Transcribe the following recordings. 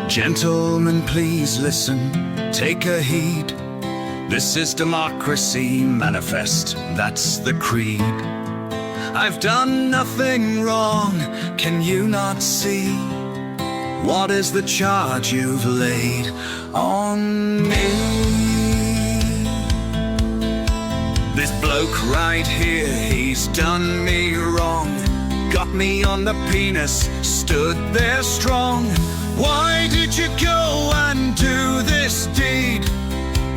Gentlemen, please listen, take a heed. This is Democracy Manifest, that's the creed. I've done nothing wrong, can you not see? What is the charge you've laid on me? This bloke right here, he's done me wrong. Got me on the penis, stood there strong. Why did you go and do this deed?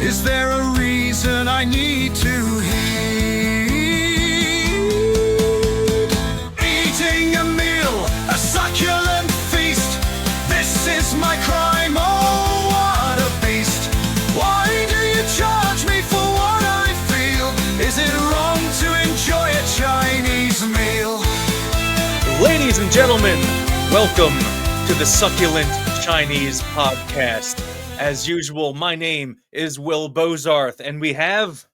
Is there a reason I need to heed? Eating a meal, a succulent feast. This is my crime, oh what a beast. Why do you charge me for what I feel? Is it wrong to enjoy a Chinese meal? Ladies and gentlemen, welcome to the Succulent Chinese Podcast. As usual, my name is Will Bozarth, and we have...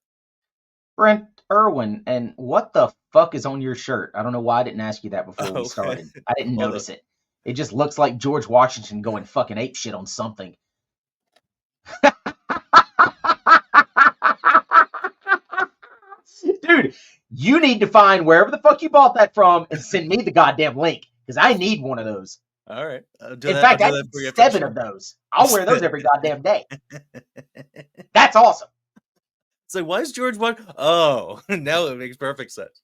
Brent Irwin, and what the fuck is on your shirt? I don't know why I didn't ask you that before we started. I didn't notice it. It just looks like George Washington going fucking apeshit on something. Dude, you need to find wherever the fuck you bought that from and send me the goddamn link, because I need one of those. All right. In fact, I need 7 of those. I'll wear those every goddamn day. That's awesome. So why is George Washington... Oh, now it makes perfect sense.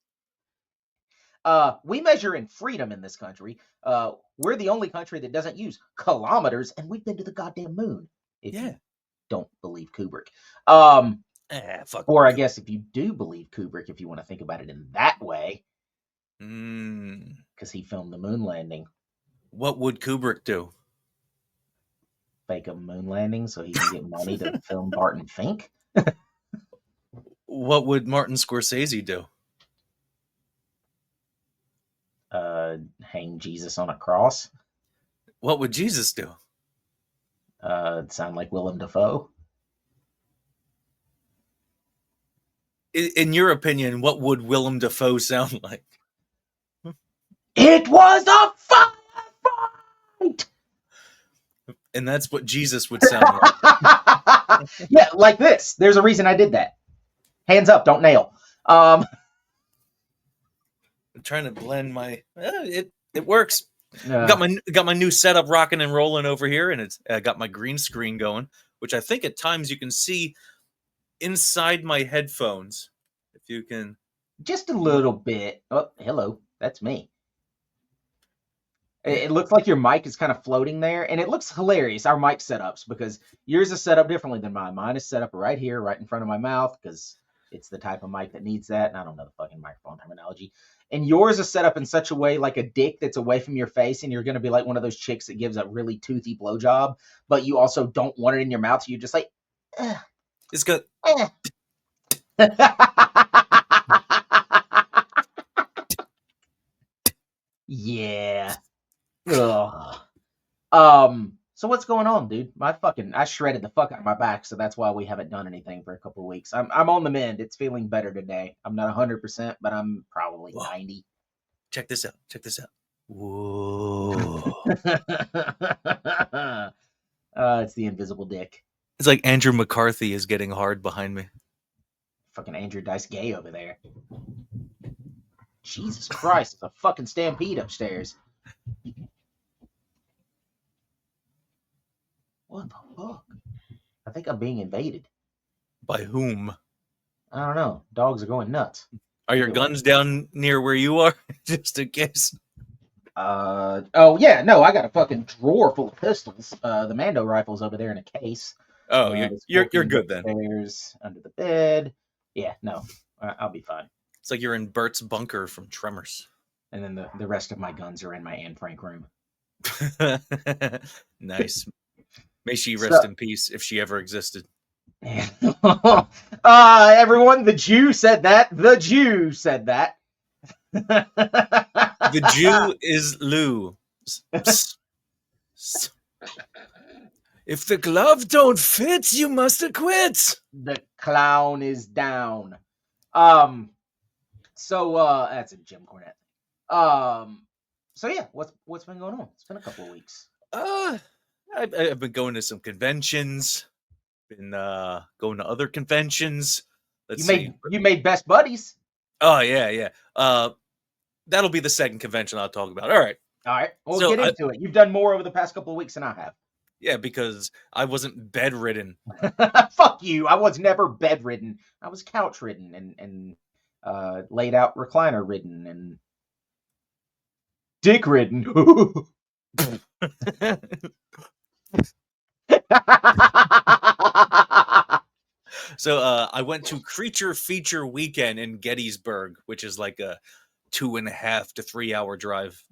We measure in freedom in this country. We're the only country that doesn't use kilometers, and we've been to the goddamn moon. If you don't believe Kubrick. Or I guess if you do believe Kubrick, if you want to think about it in that way. Because he filmed the moon landing. What would Kubrick do? Fake a moon landing so he can get money to film Barton Fink? What would Martin Scorsese do? Hang Jesus on a cross. What would Jesus do? Sound like Willem Dafoe. In your opinion, what would Willem Dafoe sound like? It was a fight! And that's what Jesus would sound like. Yeah, like this. There's a reason I did that. Hands up, don't nail. I'm trying to blend my... it works. Got my new setup rocking and rolling over here, and it's got my green screen going, which I think at times you can see inside my headphones. If you can... Just a little bit. Oh, hello. That's me. It looks like your mic is kind of floating there, and it looks hilarious, our mic setups, because yours is set up differently than mine. Mine is set up right here, right in front of my mouth, because it's the type of mic that needs that, and I don't know the fucking microphone terminology. And yours is set up in such a way like a dick that's away from your face, and you're going to be like one of those chicks that gives a really toothy blowjob, but you also don't want it in your mouth, so you're just like, ugh. It's good. Yeah. Ugh. So what's going on, dude? I shredded the fuck out of my back, so that's why we haven't done anything for a couple of weeks. I'm on the mend. It's feeling better today. I'm not 100%, but I'm probably 90. Check this out. Whoa. It's the invisible dick. It's like Andrew McCarthy is getting hard behind me. Fucking Andrew Dice Gay over there. Jesus Christ, it's a fucking stampede upstairs. What the fuck? I think I'm being invaded. By whom? I don't know. Dogs are going nuts. Are your guns down near where you are? Just in case. Oh yeah, no, I got a fucking drawer full of pistols. The Mando rifle's over there in a case. Oh, you're good then. Upstairs, under the bed. Yeah, no, I'll be fine. It's like you're in Bert's bunker from Tremors. And then the rest of my guns are in my Anne Frank room. Nice. May she rest in peace if she ever existed. Everyone, the Jew said that. The Jew said that. The Jew is Lou. If the glove don't fit, you must acquit. The clown is down. So that's a Jim Cornette. So yeah, what's been going on? It's been a couple of weeks. I've been going to some conventions. Been going to other conventions. Let's see. You made best buddies. Oh yeah. That'll be the second convention I'll talk about. All right. Well, So get into it. You've done more over the past couple of weeks than I have. Yeah, because I wasn't bedridden. Fuck you. I was never bedridden. I was couch ridden and laid out recliner ridden and dick ridden. So I went to Creature Feature Weekend in Gettysburg, which is like a 2.5 to 3 hour drive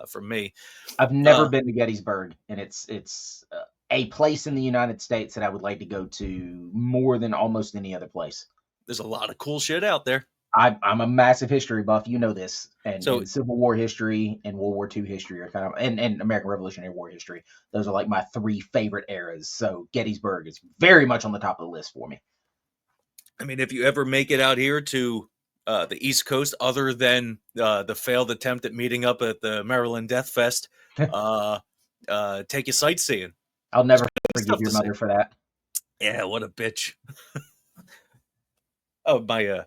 from me. I've never been to Gettysburg, and it's a place in the United States that I would like to go to more than almost any other place. There's a lot of cool shit out there. I'm a massive history buff, you know this, and So- Civil War history and World War II history are kind of, and American Revolutionary War history. Those are like my three favorite eras. So Gettysburg is very much on the top of the list for me. I mean, if you ever make it out here to the East Coast, other than the failed attempt at meeting up at the Maryland Death Fest, take you sightseeing. I'll never forgive Stuff your to mother say. for that. Yeah, what a bitch. Oh, my.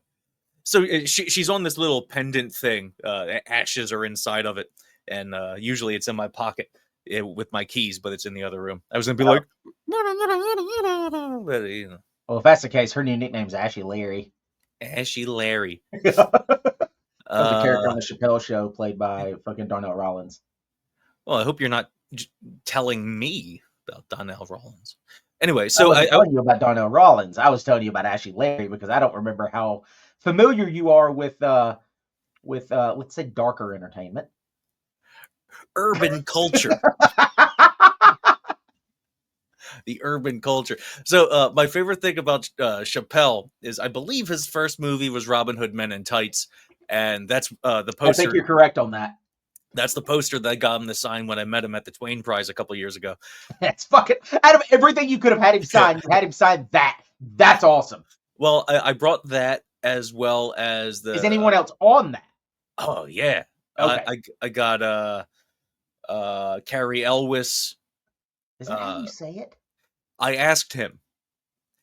So she's on this little pendant thing. Ashes are inside of it. And usually it's in my pocket with my keys, but it's in the other room. I was going to be like, but, you know. Well, if that's the case, her new nickname's Ashy Larry. Ashy Larry. That was a character on the Chappelle Show played by fucking Darnell Rollins. Well, I hope you're not telling me about Darnell Rollins. Anyway, so I wasn't telling you about Darnell Rollins. I was telling you about Ashy Larry because I don't remember how familiar you are with let's say darker entertainment. Urban culture. The urban culture. So my favorite thing about Chappelle is I believe his first movie was Robin Hood Men in Tights. And that's the poster. I think you're correct on that. That's the poster that I got him to sign when I met him at the Twain Prize a couple years ago. That's fucking, out of everything you could have had him sign, you had him sign that. That's awesome. Well, I brought that as well as the... Is anyone else on that? Oh, yeah. Okay. I got Carrie Elwes. Is that how you say it? I asked him.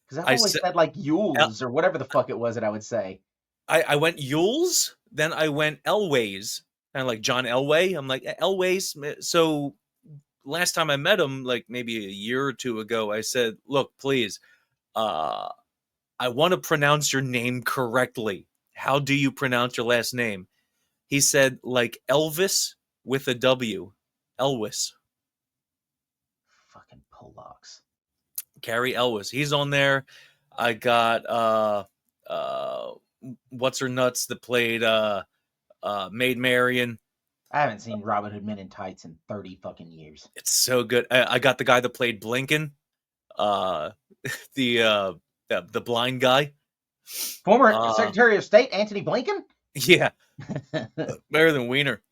Because I've always said like Yules or whatever the fuck it was that I would say. I went Yules, then I went Elways, kind of like John Elway. I'm like, Elways. So last time I met him, like maybe a year or two ago, I said, look, please, I want to pronounce your name correctly. How do you pronounce your last name? He said, like Elvis with a W. Elwes. Fucking Polacks. Carrie Elwes. He's on there. I got what's her nuts that played Maid Marian. I haven't seen Robin Hood Men in Tights in 30 fucking years. It's so good. I got the guy that played Blinken, the blind guy, former Secretary of State Antony Blinken. Yeah, better than Wiener.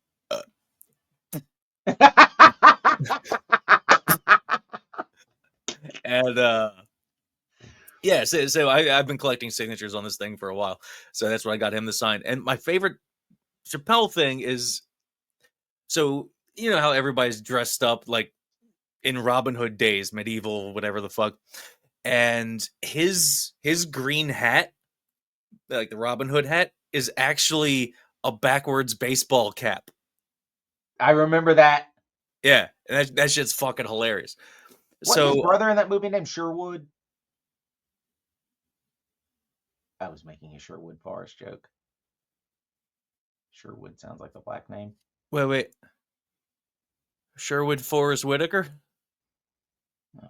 And yeah, so I've been collecting signatures on this thing for a while, so that's what I got him to sign. And my favorite Chappelle thing is, so you know how everybody's dressed up like in Robin Hood days, medieval, whatever the fuck, and his green hat, like the Robin Hood hat, is actually a backwards baseball cap. I remember that. Yeah, and that shit's fucking hilarious. Wasn't his brother in that movie named Sherwood? I was making a Sherwood Forest joke. Sherwood sounds like a black name. Wait. Sherwood Forrest Whitaker? No.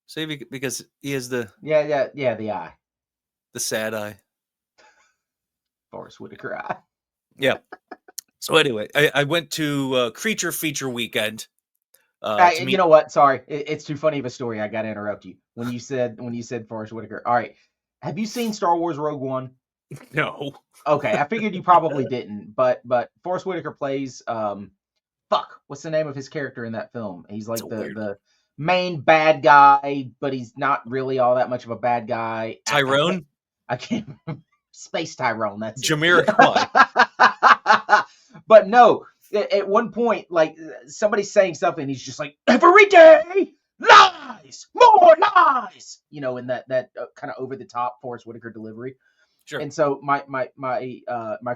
See, because he is the... Yeah, the eye. The sad eye. Forrest Whitaker eye. Yeah. So anyway, I went to Creature Feature Weekend. You know what? Sorry. It's too funny of a story. I got to interrupt you. When you said Forrest Whitaker. All right. Have you seen Star Wars Rogue One? No. Okay, I figured you probably didn't, but Forrest Whitaker plays what's the name of his character in that film? He's like the main bad guy, but he's not really all that much of a bad guy. Tyrone? I can't Space Tyrone, that's Jamiroquai. But no, at one point, like somebody's saying something, he's just like, every day, lies, more lies, you know, in that kind of over the top Forrest Whitaker delivery. Sure. And so my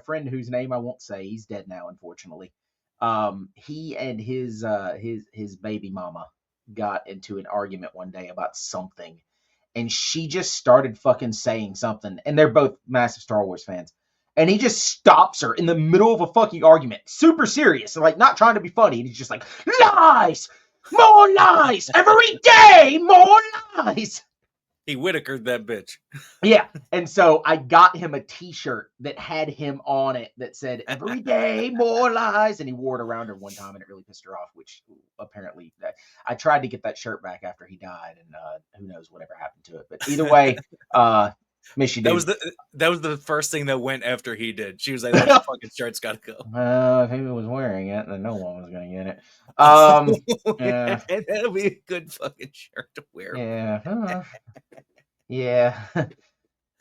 friend, whose name I won't say, he's dead now, unfortunately. He and his baby mama got into an argument one day about something, and she just started fucking saying something, and they're both massive Star Wars fans. And he just stops her in the middle of a fucking argument, super serious, and like not trying to be funny. And he's just like, lies, more lies, every day, more lies. He Whitakered that bitch. Yeah. And so I got him a t-shirt that had him on it that said, every day, more lies. And he wore it around her one time, and it really pissed her off, which apparently I tried to get that shirt back after he died, and who knows whatever happened to it. But either way, miss you, dude. That was the first thing that went after he did. She was like, that fucking shirt's got to go. If he was wearing it, then no one was going to get it. Yeah. That'll be a good fucking shirt to wear. Yeah. Yeah.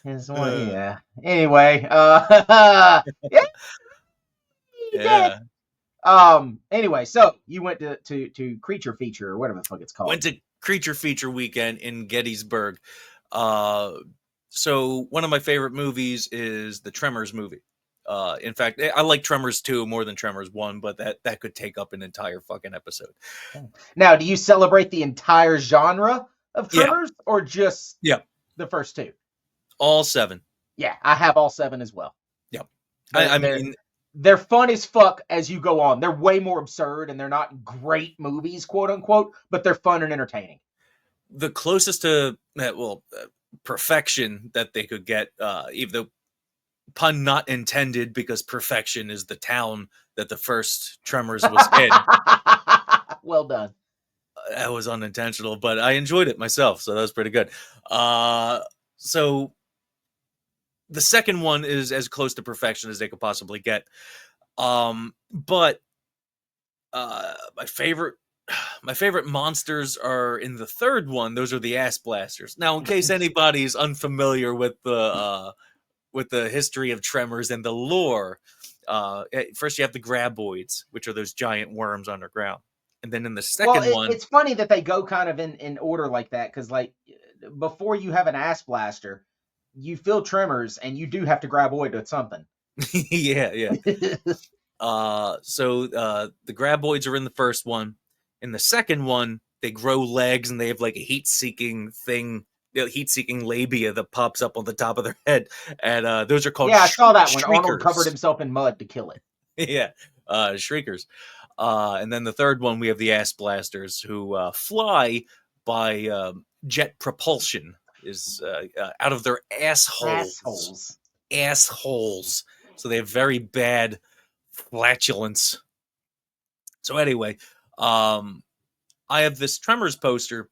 Yeah. Anyway, yeah. Yeah. Anyway, so you went to Creature Feature or whatever the fuck it's called. Went to Creature Feature weekend in Gettysburg. So one of my favorite movies is the Tremors movie. In fact, I like Tremors 2 more than Tremors 1, but that could take up an entire fucking episode. Now, do you celebrate the entire genre of Tremors or just the first two? All 7. Yeah, I have all 7 as well. Yep. I mean, they're fun as fuck as you go on. They're way more absurd, and they're not great movies, quote unquote, but they're fun and entertaining. The closest to perfection that they could get, even though pun not intended, because perfection is the town that the first Tremors was in. Well done. That was unintentional, but I enjoyed it myself, so that was pretty good. So the second one is as close to perfection as they could possibly get. But my favorite monsters are in the third one. Those are the ass blasters. Now, in case anybody's unfamiliar with the history of Tremors and the lore, first you have the graboids, which are those giant worms underground. And then in the second one... It's funny that they go kind of in order like that, because like before you have an ass blaster, you feel Tremors, and you do have to graboid with something. Yeah. So the graboids are in the first one. In the second one, they grow legs, and they have like a heat-seeking thing, heat-seeking labia that pops up on the top of their head, and those are called I saw that one. Shriekers. Arnold covered himself in mud to kill it. Yeah, Shriekers. And then the third one, we have the ass blasters, who fly by jet propulsion, is out of their assholes. So they have very bad flatulence. So anyway, I have this Tremors poster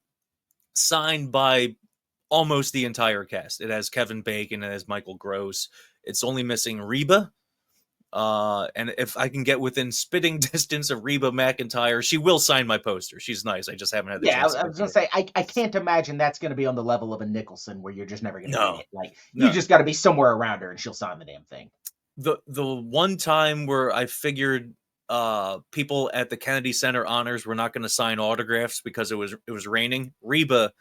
signed by almost the entire cast. It has Kevin Bacon, it has Michael Gross. It's only missing Reba. And if I can get within spitting distance of Reba McEntire, she will sign my poster. She's nice. I just haven't had the chance. I was going to say, I can't imagine that's going to be on the level of a Nicholson, where you're just never going to get it. Like, you just got to be somewhere around her, and she'll sign the damn thing. The one time where I figured people at the Kennedy Center Honors were not going to sign autographs because it was raining, Reba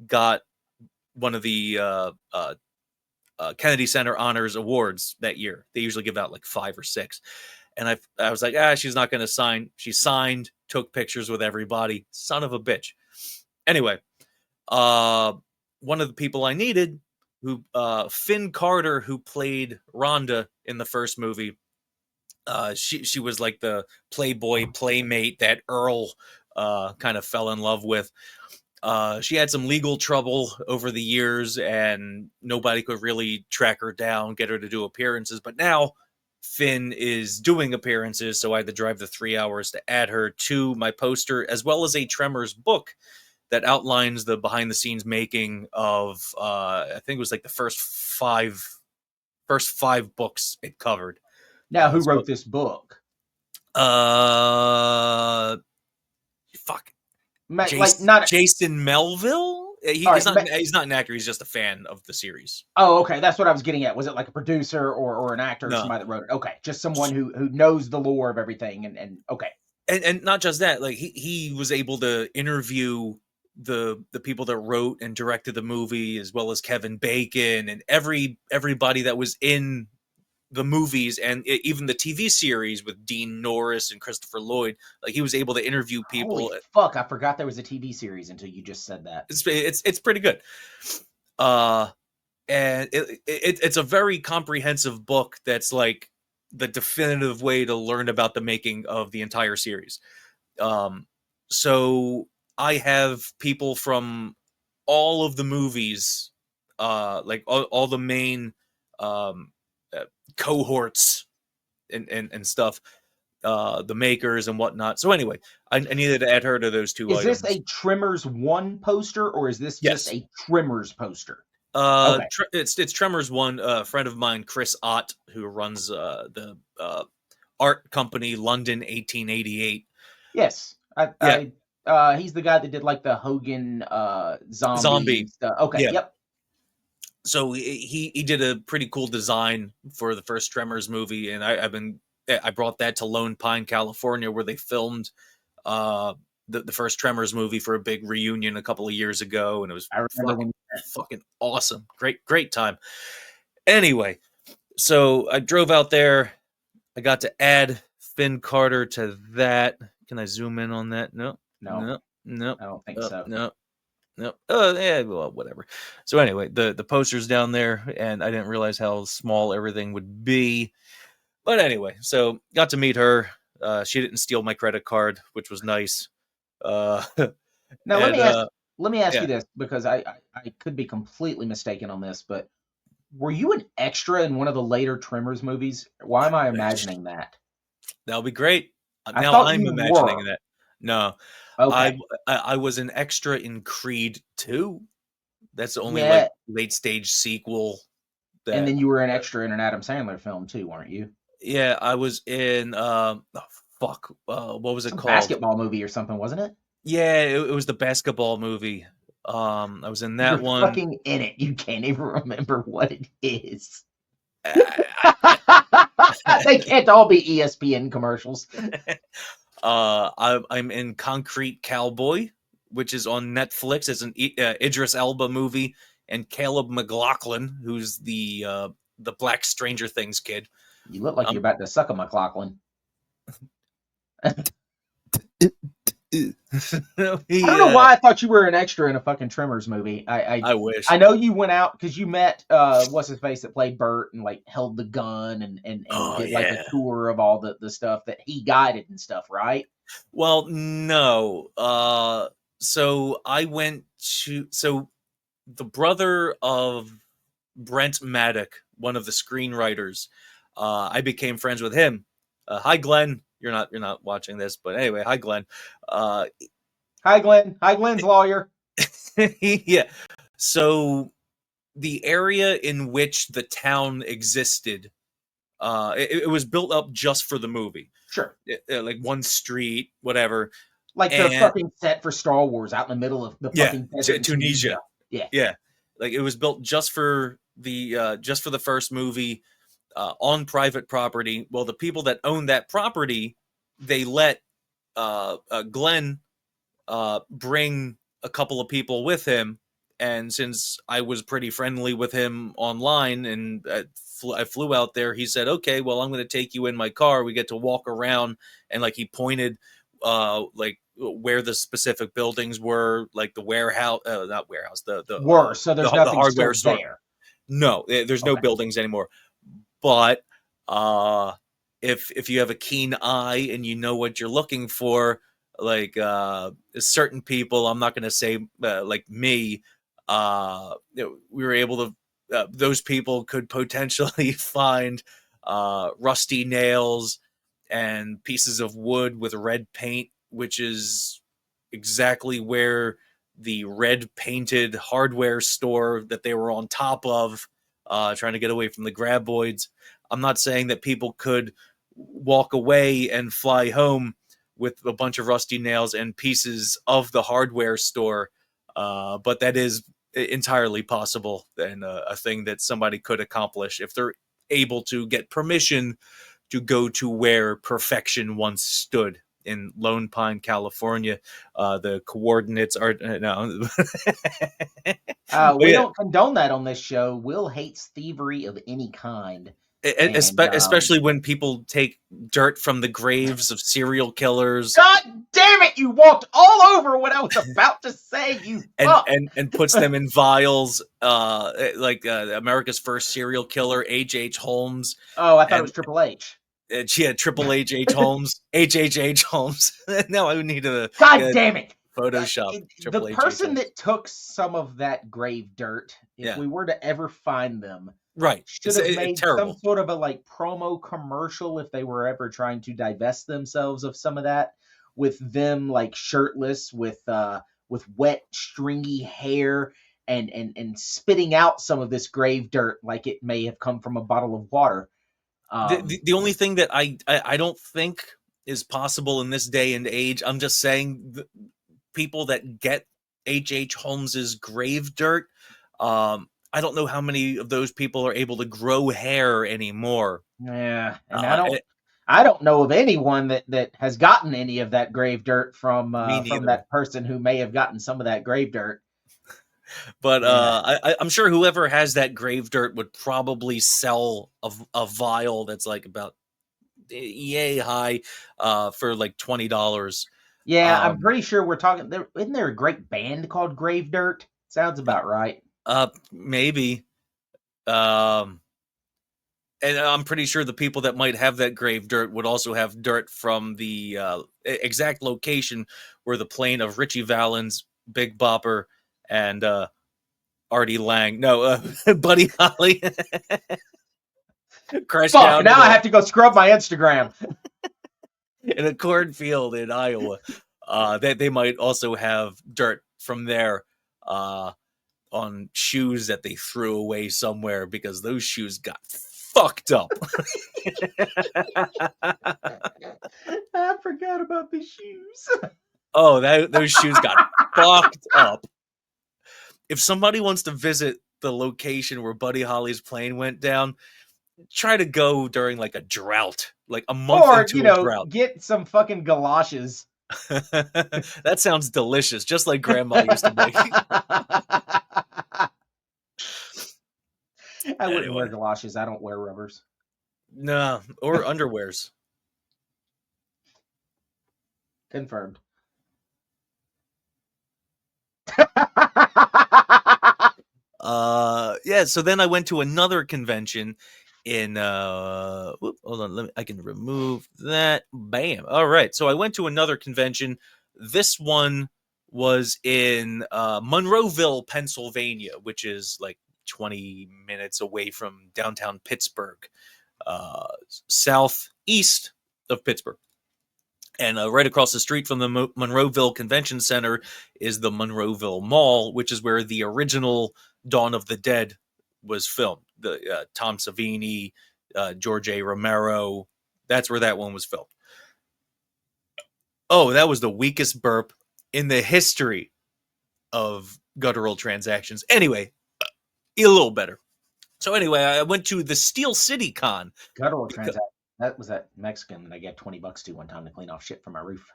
got one of the Kennedy Center Honors Awards that year. They usually give out like 5 or 6. And I was like, she's not going to sign. She signed, took pictures with everybody. Son of a bitch. Anyway, one of the people I needed, who Finn Carter, who played Rhonda in the first movie, she was like the playboy playmate that Earl kind of fell in love with. She had some legal trouble over the years, and nobody could really track her down, get her to do appearances. But now Finn is doing appearances, so I had to drive the 3 hours to add her to my poster, as well as a Tremors book that outlines the behind-the-scenes making of, I think it was like the first five books it covered. Now, who wrote this book? Fuck. Jason Melville He's not an actor. He's just a fan of the series. Oh, okay. That's what I was getting at. Was it like a producer or an actor or No. somebody that wrote it? Okay, just someone who knows the lore of everything and okay. And not just that, like he was able to interview the people that wrote and directed the movie, as well as Kevin Bacon and everybody that was in the movies and even the TV series with Dean Norris and Christopher Lloyd. Like he was able to interview people. Holy fuck! I forgot there was a TV series until you just said that. It's pretty good. And it's a very comprehensive book that's like the definitive way to learn about the making of the entire series. So I have people from all of the movies, like all the main cohorts and stuff, the makers and whatnot. So anyway, I needed to add her to those two items. Is this a Tremors 1 poster or is this just a Tremors poster? Okay. It's Tremors 1. A friend of mine, Chris Ott, who runs the art company London 1888. Yes, he's the guy that did like the Hogan zombie stuff. Okay, yeah. Yep. So he did a pretty cool design for the first Tremors movie, and I brought that to Lone Pine, California, where they filmed the first Tremors movie for a big reunion a couple of years ago, and it was fucking awesome. Great time. Anyway, so I drove out there. I got to add Finn Carter to that. Can I zoom in on that? No. I don't think so. No. Yeah, well, whatever. So anyway, the poster's down there, and I didn't realize how small everything would be. But anyway, so got to meet her. She didn't steal my credit card, which was nice. Now let me ask you this, because I could be completely mistaken on this, but were you an extra in one of the later Tremors movies? Why am I imagining that? That'll be great. Now I'm imagining that. No. Okay. I was an extra in Creed 2. That's the only like late stage sequel. And then you were an extra in an Adam Sandler film too, weren't you? Yeah, I was in what was it called? Basketball movie or something, wasn't it? Yeah, it was the basketball movie. I was in that one. You're fucking in it. You can't even remember what it is. They can't all be ESPN commercials. I'm in Concrete Cowboy, which is on Netflix. It's an Idris Elba movie, and Caleb McLaughlin, who's the Black Stranger Things kid. You look like you're about to suck a McLaughlin. I don't know why I thought you were an extra in a fucking Tremors movie. I wish. I know you went out because you met what's his face that played Bert and like held the gun and did like a tour of all the stuff that he guided and stuff, right? Well, no. So I went to the brother of Brent Maddock, one of the screenwriters. I became friends with him. Hi, Glenn. You're not watching this, but anyway, hi, Glenn. Hi, Glenn. Hi, Glenn's lawyer. Yeah. So the area in which the town existed, it was built up just for the movie. Sure. Like one street, whatever. Like the fucking set for Star Wars out in the middle of the fucking desert in Tunisia. Yeah. Like it was built just for the first movie. On private property. Well, the people that own that property, they let Glenn bring a couple of people with him, and since I was pretty friendly with him online, and I flew out there, he said, "Okay, well, I'm going to take you in my car. We get to walk around," and like he pointed, like where the specific buildings were, like the warehouse, not warehouse, the so there's nothing the hardware store there. No, there's no buildings anymore. But if you have a keen eye and you know what you're looking for, like certain people, I'm not going to say like me, we were able to, those people could potentially find rusty nails and pieces of wood with red paint, which is exactly where the red painted hardware store that they were on top of, trying to get away from the graboids. I'm not saying that people could walk away and fly home with a bunch of rusty nails and pieces of the hardware store. But that is entirely possible and a thing that somebody could accomplish if they're able to get permission to go to where perfection once stood in Lone Pine, California. The coordinates are no. We don't condone that on this show. Will hates thievery of any kind. Especially when people take dirt from the graves of serial killers. God damn it! You walked all over what I was about to say. You fuck. and puts them in vials. Like America's first serial killer, H.H. Holmes. Oh, I thought it was Triple H. Yeah, Triple H. Holmes, H. Holmes. Now I would need to. God damn it! Photoshop. The person that took some of that grave dirt, if we were to ever find them. Right. Should have made some sort of a like promo commercial if they were ever trying to divest themselves of some of that, with them like shirtless with wet stringy hair and spitting out some of this grave dirt like it may have come from a bottle of water. The only thing that I don't think is possible in this day and age, I'm just saying, people that get H.H. Holmes's grave dirt, I don't know how many of those people are able to grow hair anymore. Yeah, and I don't know of anyone that has gotten any of that grave dirt from that person who may have gotten some of that grave dirt. But I'm sure whoever has that grave dirt would probably sell a vial that's like about yay high for like $20. Yeah, I'm pretty sure we're talking. Isn't there a great band called Grave Dirt? Sounds about right. Maybe. And I'm pretty sure the people that might have that grave dirt would also have dirt from the exact location where the plane of Richie Valens, Big Bopper, and Artie Lang, Buddy Holly crashed down. Now I have to go scrub my Instagram. In a cornfield in Iowa. They might also have dirt from there on shoes that they threw away somewhere because those shoes got fucked up. I forgot about the shoes. Oh, those shoes got fucked up. If somebody wants to visit the location where Buddy Holly's plane went down, try to go during like a drought, like a month into a drought. Get some fucking galoshes. That sounds delicious, just like Grandma used to make. I wouldn't wear galoshes. I don't wear rubbers. No, or underwears. Confirmed. So then I went to another convention in hold on, I can remove that. Bam. All right. So I went to another convention. This one was in Monroeville, Pennsylvania, which is like 20 minutes away from downtown Pittsburgh, southeast of Pittsburgh. And right across the street from the Monroeville Convention Center is the Monroeville Mall, which is where the original Dawn of the Dead was filmed. The Tom Savini, George A. Romero, that's where that one was filmed. Oh, that was the weakest burp in the history of guttural transactions. Anyway, a little better. So anyway, I went to the Steel City Con. Guttural transaction. That was that Mexican that I gave $20 to one time to clean off shit from my roof.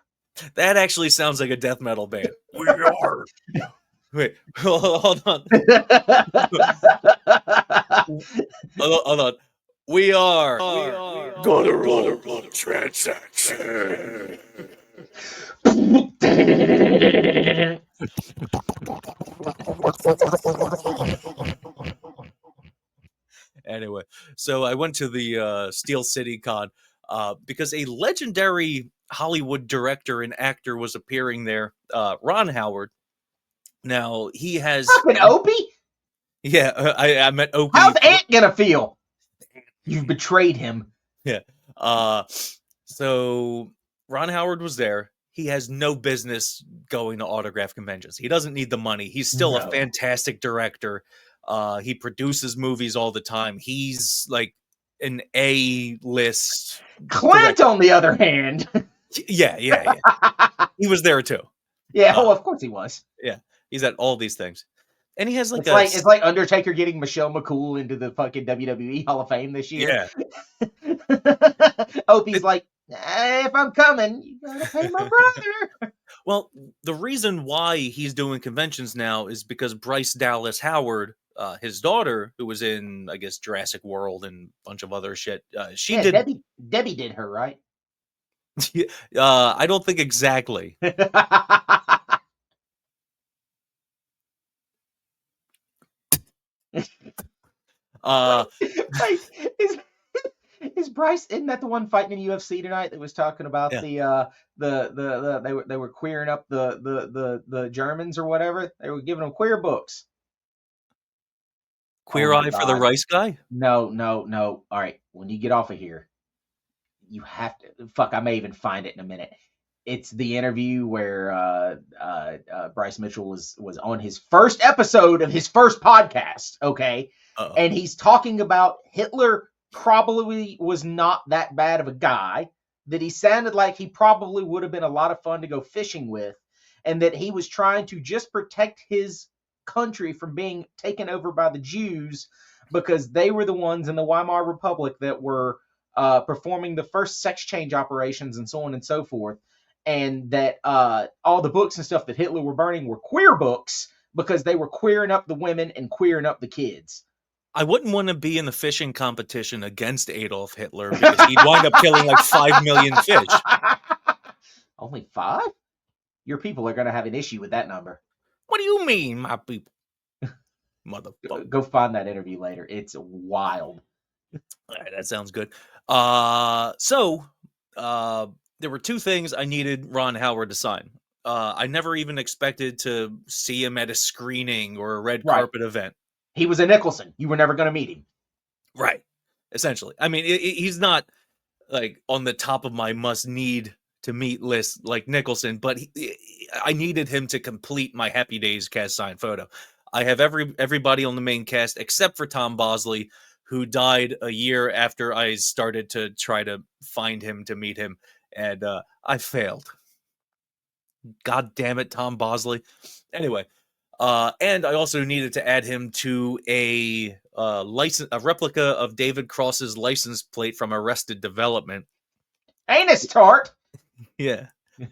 That actually sounds like a death metal band. We are. Wait, hold on. Hold on. We are. Guttural transaction. Anyway, so I went to the Steel City Con because a legendary Hollywood director and actor was appearing there, Ron Howard. Now, he has... Fucking Opie? Yeah, I met Opie. How's Ant gonna feel? You've betrayed him. Yeah. So, Ron Howard was there. He has no business going to autograph conventions. He doesn't need the money. He's still a fantastic director. He produces movies all the time. He's like an A-list Clint, director. on the other hand. Yeah. He was there too. Yeah, of course he was. Yeah. He's at all these things, and he has like It's like Undertaker getting Michelle McCool into the fucking WWE Hall of Fame this year. Opie's like, if I'm coming, you gotta pay my brother. Well, the reason why he's doing conventions now is because Bryce Dallas Howard, his daughter, who was in, I guess, Jurassic World and a bunch of other shit, she did. Debbie did her, right? I don't think exactly. Wait, is Bryce? Isn't that the one fighting in UFC tonight that was talking about Yeah. they were queering up the Germans or whatever? They were giving them queer books. Queer Eye for the Rice Guy? No. All right, when you get off of here, you have to. Fuck, I may even find it in a minute. It's the interview where Bryce Mitchell was on his first episode of his first podcast. Okay. Uh-oh. And he's talking about Hitler probably was not that bad of a guy, that he sounded like he probably would have been a lot of fun to go fishing with, and that he was trying to just protect his country from being taken over by the Jews because they were the ones in the Weimar Republic that were performing the first sex change operations and so on and so forth, and that all the books and stuff that Hitler were burning were queer books because they were queering up the women and queering up the kids. I wouldn't want to be in the fishing competition against Adolf Hitler because he'd wind up killing like 5 million fish. Only 5? Your people are going to have an issue with that number. What do you mean, my people? Motherfucker. Go find that interview later. It's wild. All right, that sounds good. There were 2 things I needed Ron Howard to sign. I never even expected to see him at a screening or a red carpet event. He was a Nicholson. You were never going to meet him. Right. Essentially. I mean, he's not like on the top of my must need to meet list like Nicholson, but I needed him to complete my Happy Days cast sign photo. I have everybody on the main cast except for Tom Bosley, who died a year after I started to try to find him to meet him, and I failed. God damn it, Tom Bosley. Anyway, and I also needed to add him to a replica of David Cross's license plate from Arrested Development. Anus tart. Yeah.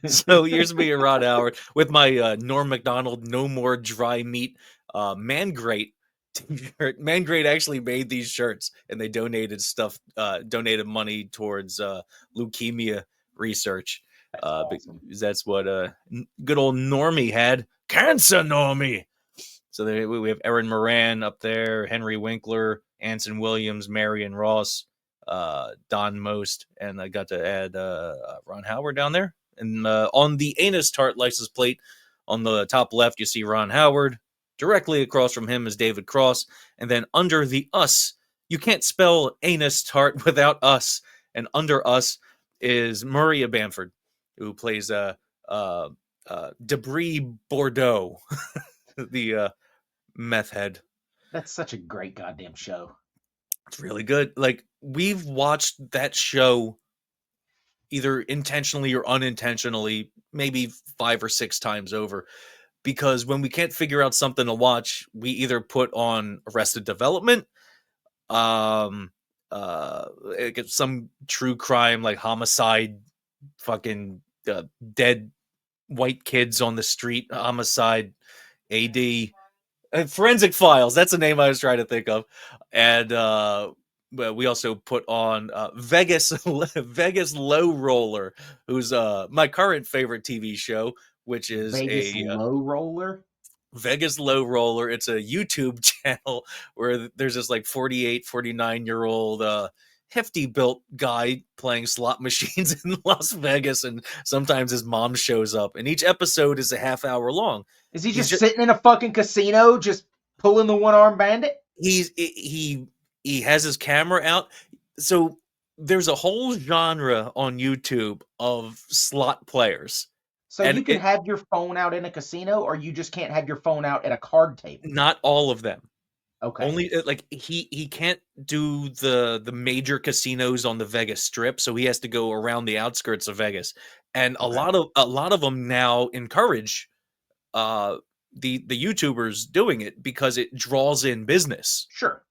So here's me and Ron Howard with my Norm Macdonald No More Dry Meat Man Great t-shirt. Man Great actually made these shirts, and they donated money towards leukemia research. That's awesome. That's what good old Normie had. Cancer Normie. So we have Erin Moran up there, Henry Winkler, Anson Williams, Marion Ross, Don Most, and I got to add Ron Howard down there. And on the Anus Tart license plate, on the top left, you see Ron Howard. Directly across from him is David Cross. And then under the us, you can't spell Anus Tart without us. And under us is Maria Bamford, who plays Debris Bordeaux, the meth head. That's such a great goddamn show. It's really good. Like, we've watched that show either intentionally or unintentionally, maybe 5 or 6 times over, because when we can't figure out something to watch, we either put on Arrested Development, some true crime like homicide, fucking dead white kids on the street, homicide, AD, Forensic Files. That's the name I was trying to think of. And we also put on Vegas Low Roller, who's my current favorite TV show, which is Vegas Low Roller. Vegas Low Roller. It's a YouTube channel where there's this like 48, 49-year-old hefty built guy playing slot machines in Las Vegas, and sometimes his mom shows up, and each episode is a half hour long. Is he just sitting in a fucking casino just pulling the one-armed bandit? He has his camera out. So there's a whole genre on YouTube of slot players. So you can have your phone out in a casino, or you just can't have your phone out at a card table? Not all of them. Okay. Only like he can't do the major casinos on the Vegas Strip, so he has to go around the outskirts of Vegas. And a lot of them now encourage the YouTubers doing it because it draws in business. Sure.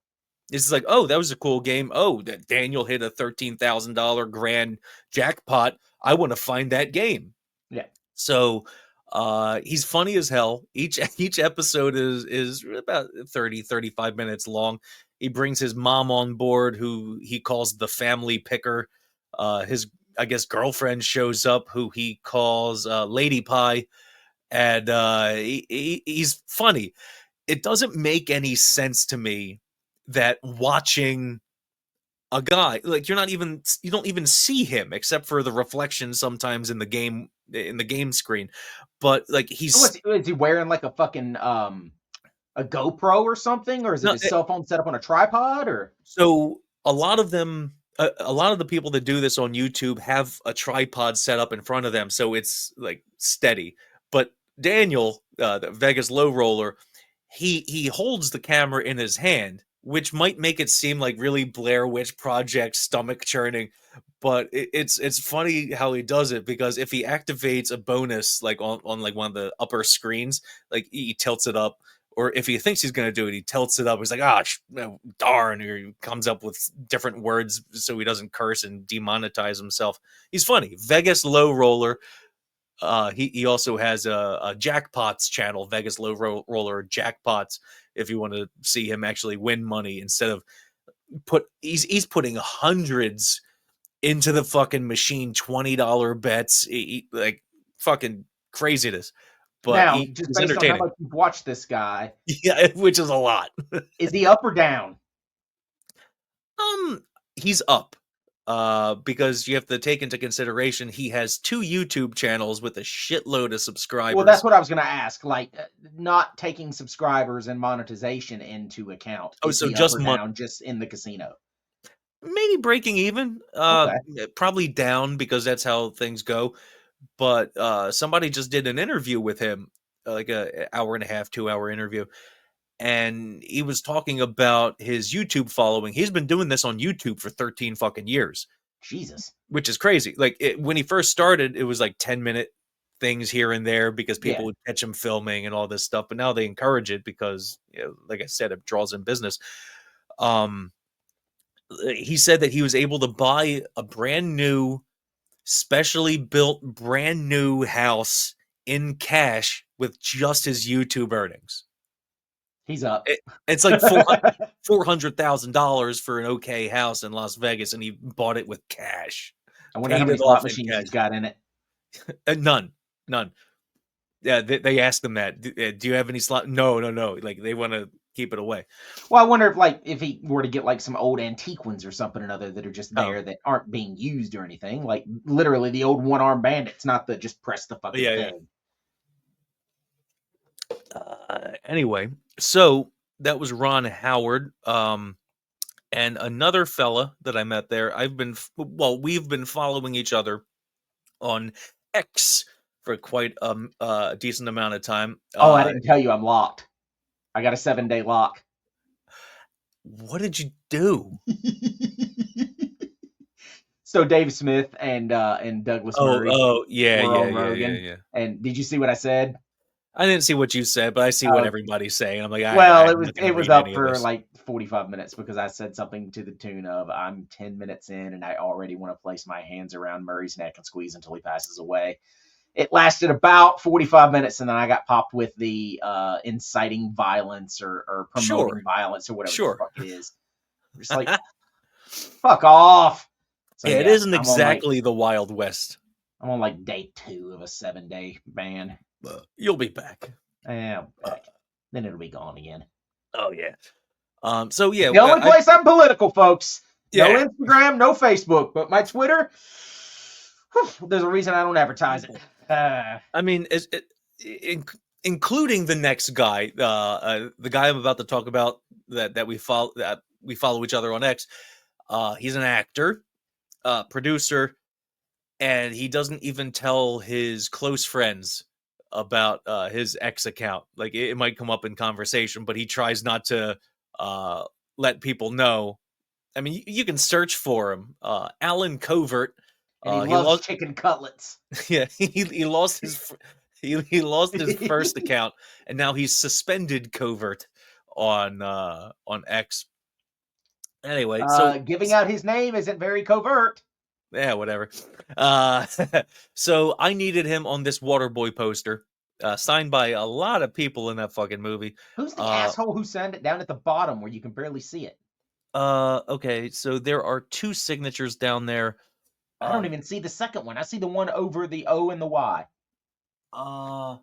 It's like, oh, that was a cool game. Oh, that Daniel hit a $13,000 grand jackpot. I want to find that game. Yeah. So he's funny as hell. Each episode is about 35 minutes long. He brings his mom on board, who he calls the family picker. His, I guess, girlfriend shows up, who he calls Lady Pie. And he's funny. It doesn't make any sense to me that watching a guy, like, you don't even see him except for the reflection sometimes in the game screen. But like, Is he wearing like a fucking a GoPro or something, or is it his cell phone set up on a tripod? Or so a lot of them, a lot of the people that do this on YouTube have a tripod set up in front of them, so it's like steady. But Daniel, the Vegas low roller, he holds the camera in his hand, which might make it seem like really Blair Witch Project stomach churning, but it's funny how he does it, because if he activates a bonus like on like one of the upper screens, like he tilts it up, or if he thinks he's going to do it, he tilts it up. He's like, darn, or he comes up with different words so he doesn't curse and demonetize himself. He's funny. Vegas low roller. He also has a jackpots channel, Vegas low roller jackpots, if you want to see him actually win money instead of he's putting hundreds into the fucking machine, $20 bets, like fucking craziness. But now, he's just based on how much you've watched this guy, yeah, which is a lot. Is he up or down? He's up. Because you have to take into consideration he has 2 YouTube channels with a shitload of subscribers. Well, that's what I was going to ask. Like, not taking subscribers and monetization into account. Oh, so just down, just in the casino. Maybe breaking even. Probably down, because that's how things go. But somebody just did an interview with him, like a hour and a half, 2-hour interview. And he was talking about his YouTube following. He's been doing this on YouTube for 13 fucking years. Jesus. Which is crazy. Like, when he first started, it was like 10-minute things here and there because people would catch him filming and all this stuff. But now they encourage it because, like I said, it draws in business. He said that he was able to buy a brand new, specially built, brand new house in cash with just his YouTube earnings. He's up. It's like $400,000 for an okay house in Las Vegas, and he bought it with cash. I wonder how many slot machines he's got in it. None. Yeah, they asked him that. Do you have any slot? No. Like, they want to keep it away. Well, I wonder if he were to get like some old antique ones or something or another that are just there that aren't being used or anything. Like, literally the old one-armed bandits, not the just press the fucking thing. Anyway, so that was Ron Howard, and another fella that I met there. We've been following each other on X for quite a decent amount of time. I didn't tell you I'm locked. I got a 7-day lock. What did you do? So Dave Smith and Douglas Murray. Oh, yeah. And did you see what I said? I didn't see what you said, but I see what everybody's saying. I'm like, it was up for like 45 minutes because I said something to the tune of, I'm 10 minutes in and I already want to place my hands around Murray's neck and squeeze until he passes away. It lasted about 45 minutes, and then I got popped with the inciting violence or promoting violence or whatever the fuck it is. I'm just like, fuck off. So, it isn't exactly the Wild West. I'm on like day 2 of a 7-day ban. You'll be back. Yeah, then it'll be gone again. Oh yeah. So yeah, the only place I'm political, folks. Yeah. No Instagram, no Facebook, but my Twitter. There's a reason I don't advertise it. I mean, including the next guy, the guy I'm about to talk about that we follow each other on X. He's an actor, producer, and he doesn't even tell his close friends about his X account. Like, it might come up in conversation, but he tries not to let people know. I mean, you can search for him, Alan Covert. And he loves chicken cutlets. Yeah, he lost He lost his first account, and now he's suspended covert on X. Anyway, so Giving out his name isn't very covert. yeah, whatever. So I needed him on this Waterboy poster, signed by a lot of people in that fucking movie. Who's the asshole who signed it down at the bottom where you can barely see it? Okay, so there are 2 signatures down there. I don't even see the second one. I see the one over the O and the Y. Oh,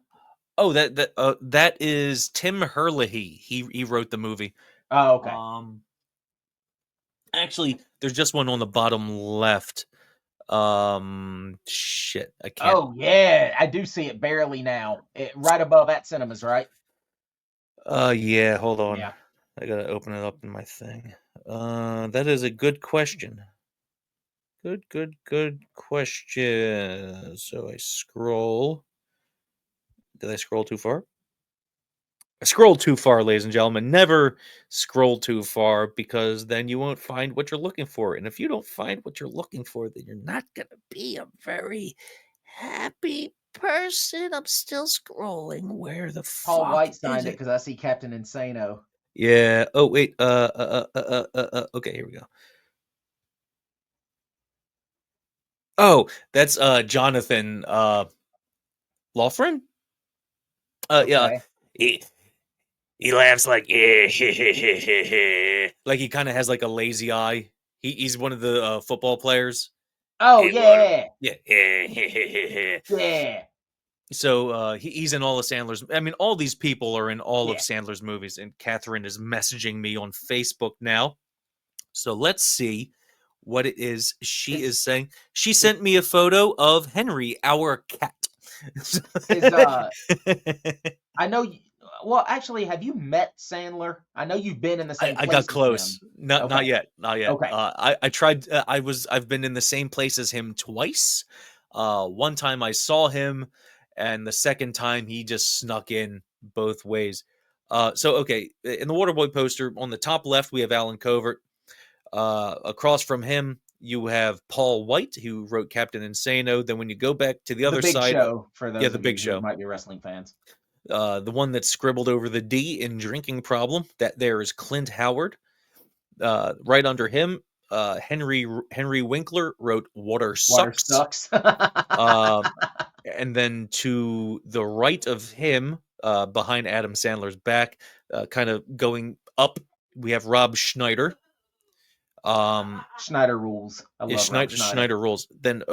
that is Tim Herlihy. He wrote the movie. Oh, okay. Actually, there's just one on the bottom left. Shit, I can't. Oh yeah, I do see it barely now. Right above at cinemas, right? Yeah. Hold on. Yeah. I gotta open it up in my thing. That is a good question. Good question. So I scroll. Did I scroll too far? I scrolled too far, ladies and gentlemen. Never scroll too far, because then you won't find what you're looking for. And if you don't find what you're looking for, then you're not going to be a very happy person. I'm still scrolling. Where the Paul fuck White is signed it it? because I see Captain Insano. Yeah. Oh, wait. Okay, here we go. Oh, that's Jonathan Loughran? Yeah. Okay. He laughs like like he kind of has like a lazy eye. He's one of the football players. Oh Hey, yeah, yeah. yeah, So he's in all of Sandler's. I mean, all these people are in all of Yeah. Sandler's movies. And Catherine is messaging me on Facebook now. So let's see what it is she is saying. She sent me a photo of Henry, our cat. I know. Well, actually, have you met Sandler? I know you've been in the same. I place got as close. him. Not Okay. yet. Not yet. Okay. I tried. I've been in the same place as him twice. One time I saw him, and the second time he just snuck in both ways. So okay, in the Waterboy poster on the top left we have Alan Covert. Across from him you have Paul White, who wrote Captain Insano. Then when you go back to the other Big side, Show for those the of Big you who Show. might be wrestling fans. The one that's scribbled over the D in drinking problem, that there is Clint Howard. Right under him, Henry Winkler wrote Water Sucks. And then to the right of him, behind Adam Sandler's back, kind of going up, we have Rob Schneider. Schneider rules. I love Rob Schneider. Schneider rules. Then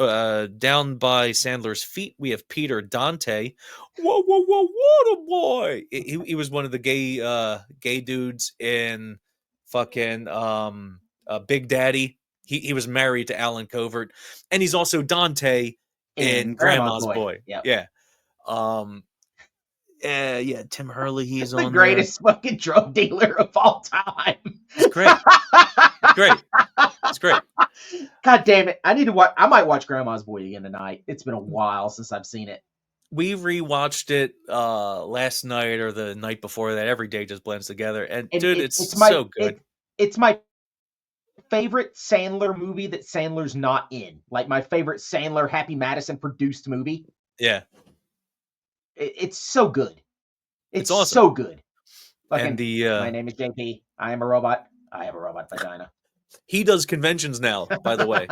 down by Sandler's feet, we have Peter Dante. Whoa, Water Boy! He was one of the gay dudes in fucking Big Daddy. He was married to Alan Covert, and he's also Dante in Grandma's Boy. Yep. Yeah. Yeah, Tim Hurley, he's the on greatest fucking drug dealer of all time. It's great. It's great. God damn it. I need to watch. I might watch Grandma's Boy again tonight. It's been a while since I've seen it. We rewatched it last night or the night before that. Every day just blends together. And dude, it's so good. It's my favorite Sandler movie that Sandler's not in. Like my favorite Sandler Happy Madison produced movie. Yeah. It's so good. It's awesome. So good. And my name is JP. I am a robot. I have a robot vagina. He does conventions now, by the way.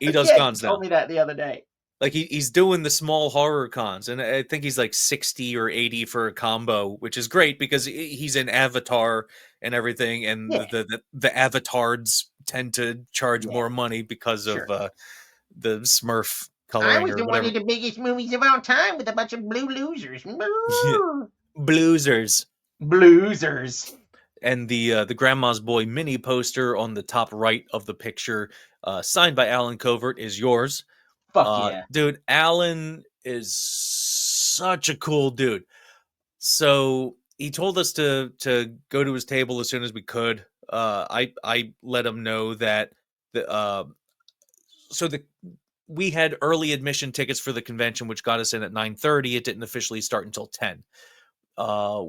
He does cons now. He told me that the other day. Like he's doing the small horror cons, and I think he's like 60 or 80 for a combo, which is great because he's in Avatar and everything, and the avatars tend to charge more money because of the Smurf coloring. I was doing one of the biggest movies of all time with a bunch of blue losers. Bloozers. And the Grandma's Boy mini poster on the top right of the picture, signed by Alan Covert, is yours. Fuck yeah. Dude, Alan is such a cool dude. So he told us to go to his table as soon as we could. I let him know that we had early admission tickets for the convention, which got us in at 9:30. It didn't officially start until 10.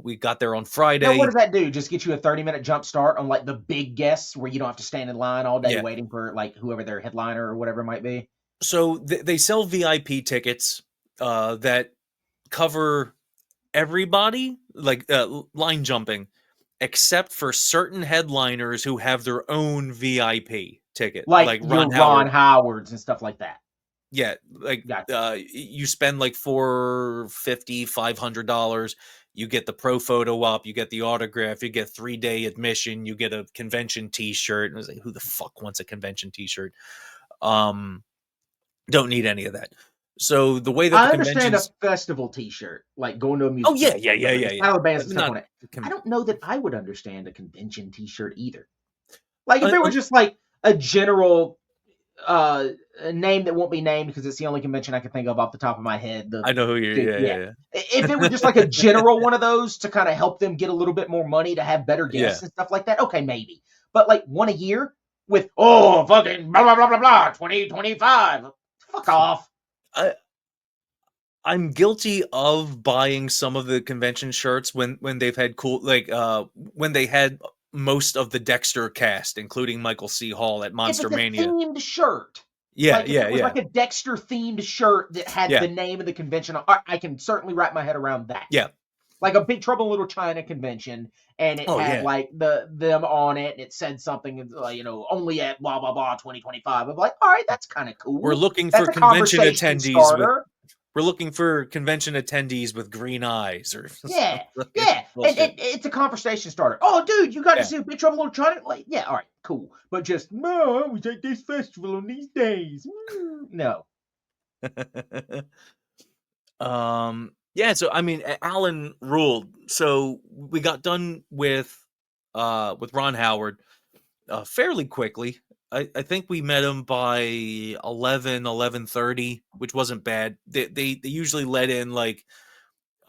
We got there on Friday. Now, what does that do? Just get you a 30-minute jump start on like the big guests where you don't have to stand in line all day waiting for like whoever their headliner or whatever it might be? So they sell VIP tickets that cover everybody, like line jumping, except for certain headliners who have their own VIP ticket, Like like your Ron Ron Howard. Howards and stuff like that. Yeah, like Gotcha. you spend like $450, $500. You get the pro photo op, you get the autograph, you get 3-day admission, you get a convention T-shirt. And I was like, who the fuck wants a convention T-shirt? Don't need any of that. So the way that the I understand a conventions, festival T-shirt, like going to a oh music yeah, festival, yeah, with yeah, the yeah, style of bands and stuff not on it. I don't know that I would understand a convention T-shirt either. Like if it were just like a general a name that won't be named because it's the only convention I can think of off the top of my head. I know who you. Yeah. If it were just like a general one of those to kind of help them get a little bit more money to have better guests Yeah. and stuff like that, okay, maybe. But like one a year with fucking blah blah blah blah blah 2025, fuck off. I'm guilty of buying some of the convention shirts when they've had cool, like when they had most of the Dexter cast, including Michael C. Hall at Monster If it's a Mania. themed shirt, Yeah, like if yeah, it was yeah, like a Dexter themed shirt that had yeah, the name of the convention, I can certainly wrap my head around that. yeah. Like a Big Trouble in Little China convention, and it Oh had yeah. like them on it, and it said something only at blah blah blah 2025. I'm like, all right, that's kind of cool. We're looking That's for a convention conversation attendees starter. we're looking for convention attendees with green eyes or Yeah, yeah, and it's a conversation starter. Oh, dude, you got to yeah. see Big Trouble in Little China? Like, yeah, all right, cool. But just no, we take this festival on these days. No. Yeah, so I mean Alan ruled. So we got done with Ron Howard fairly quickly. I think we met him by 11:30, which wasn't bad. They usually let in like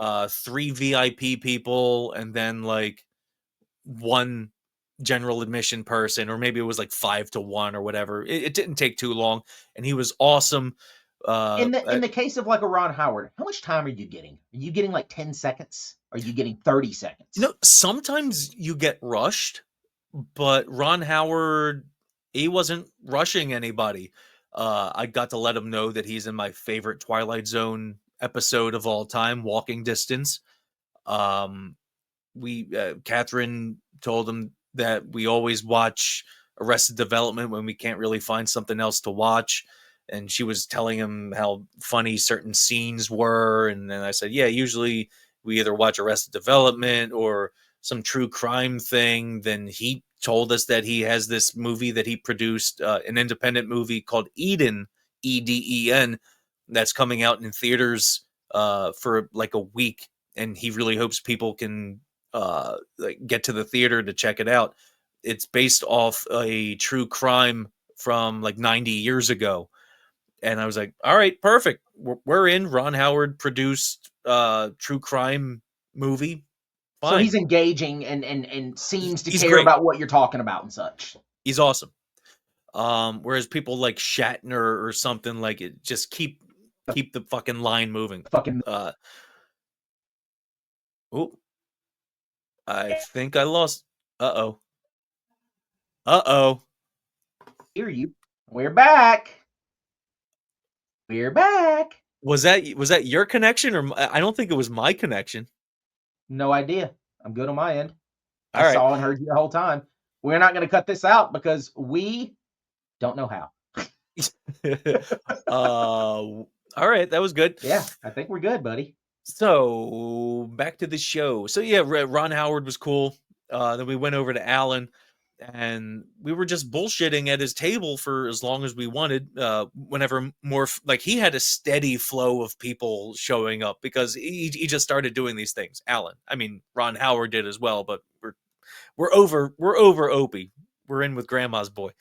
3 VIP people and then like 1 general admission person, or maybe it was like 5-1 or whatever. It didn't take too long, and he was awesome. In the case of like a Ron Howard, how much time are you getting? Are you getting like 10 seconds? Are you getting 30 seconds? Sometimes you get rushed, but Ron Howard, he wasn't rushing anybody. I got to let him know that he's in my favorite Twilight Zone episode of all time, Walking Distance. Catherine told him that we always watch Arrested Development when we can't really find something else to watch. And she was telling him how funny certain scenes were. And then I said, yeah, usually we either watch Arrested Development or some true crime thing. Then he told us that he has this movie that he produced, an independent movie called Eden, Eden, that's coming out in theaters for like a week. And he really hopes people can like get to the theater to check it out. It's based off a true crime from like 90 years ago. And I was like, all right, perfect. We're in. Ron Howard produced true crime movie. Fine. So he's engaging and seems to He's care great. about what you're talking about and such. He's awesome. Whereas people like Shatner or something like it just keep the fucking line moving. I think I lost. Uh-oh. Hear you. We're back. We're back. Was that your connection, or I don't think it was my connection. No idea. I'm good on my end. All I right. saw and heard you the whole time. We're not going to cut this out because we don't know how. All right, that was good. Yeah, I think we're good, buddy. So back to the show. So yeah, Ron Howard was cool. Then we went over to Alan, and we were just bullshitting at his table for as long as we wanted. Whenever more, like he had a steady flow of people showing up because he just started doing these things. Alan, I mean Ron Howard did as well, but we're over Opie. We're in with Grandma's boy.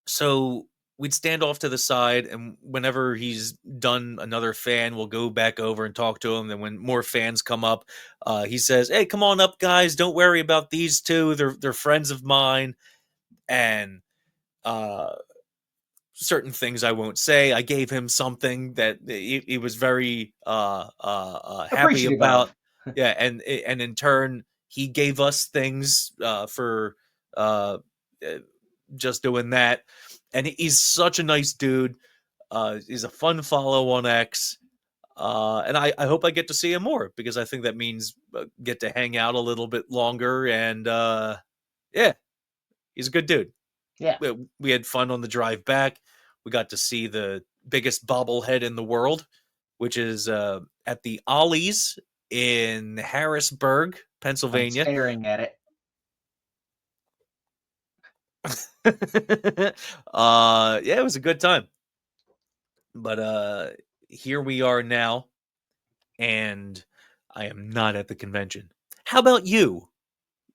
So we'd stand off to the side, and whenever he's done another fan, we'll go back over and talk to him. Then when more fans come up, he says, "Hey, come on up, guys. Don't worry about these two. They're friends of mine." And certain things I won't say. I gave him something that he was very happy about. Yeah, and in turn, he gave us things for just doing that. And he's such a nice dude. He's a fun follow on X. And I hope I get to see him more, because I think that means get to hang out a little bit longer. And yeah, he's a good dude. Yeah. We had fun on the drive back. We got to see the biggest bobblehead in the world, which is at the Ollie's in Harrisburg, I'm Pennsylvania. staring at it. Yeah, it was a good time. But here we are now, and I am not at the convention. How about you?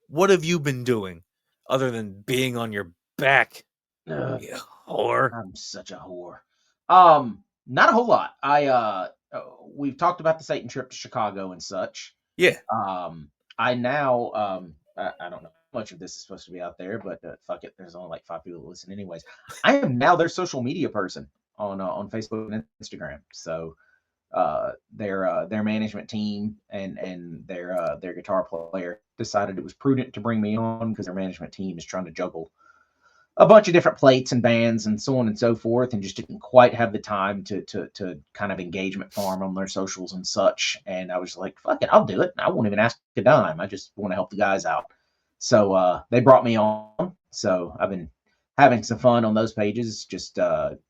What have you been doing other than being on your back? Ugh, You whore. I'm such a whore. Not a whole lot. We've talked about the Satan trip to Chicago and such. Yeah. I now I don't know how much of this is supposed to be out there, but fuck it. There's only like 5 people that listen anyways. I am now their social media person on Facebook and Instagram. So their management team and their guitar player decided it was prudent to bring me on, because their management team is trying to juggle a bunch of different plates and bands and so on and so forth, and just didn't quite have the time to kind of engagement farm on their socials and such. And I was like, fuck it, I'll do it. I won't even ask a dime. I just want to help the guys out. So they brought me on. So I've been having some fun on those pages, just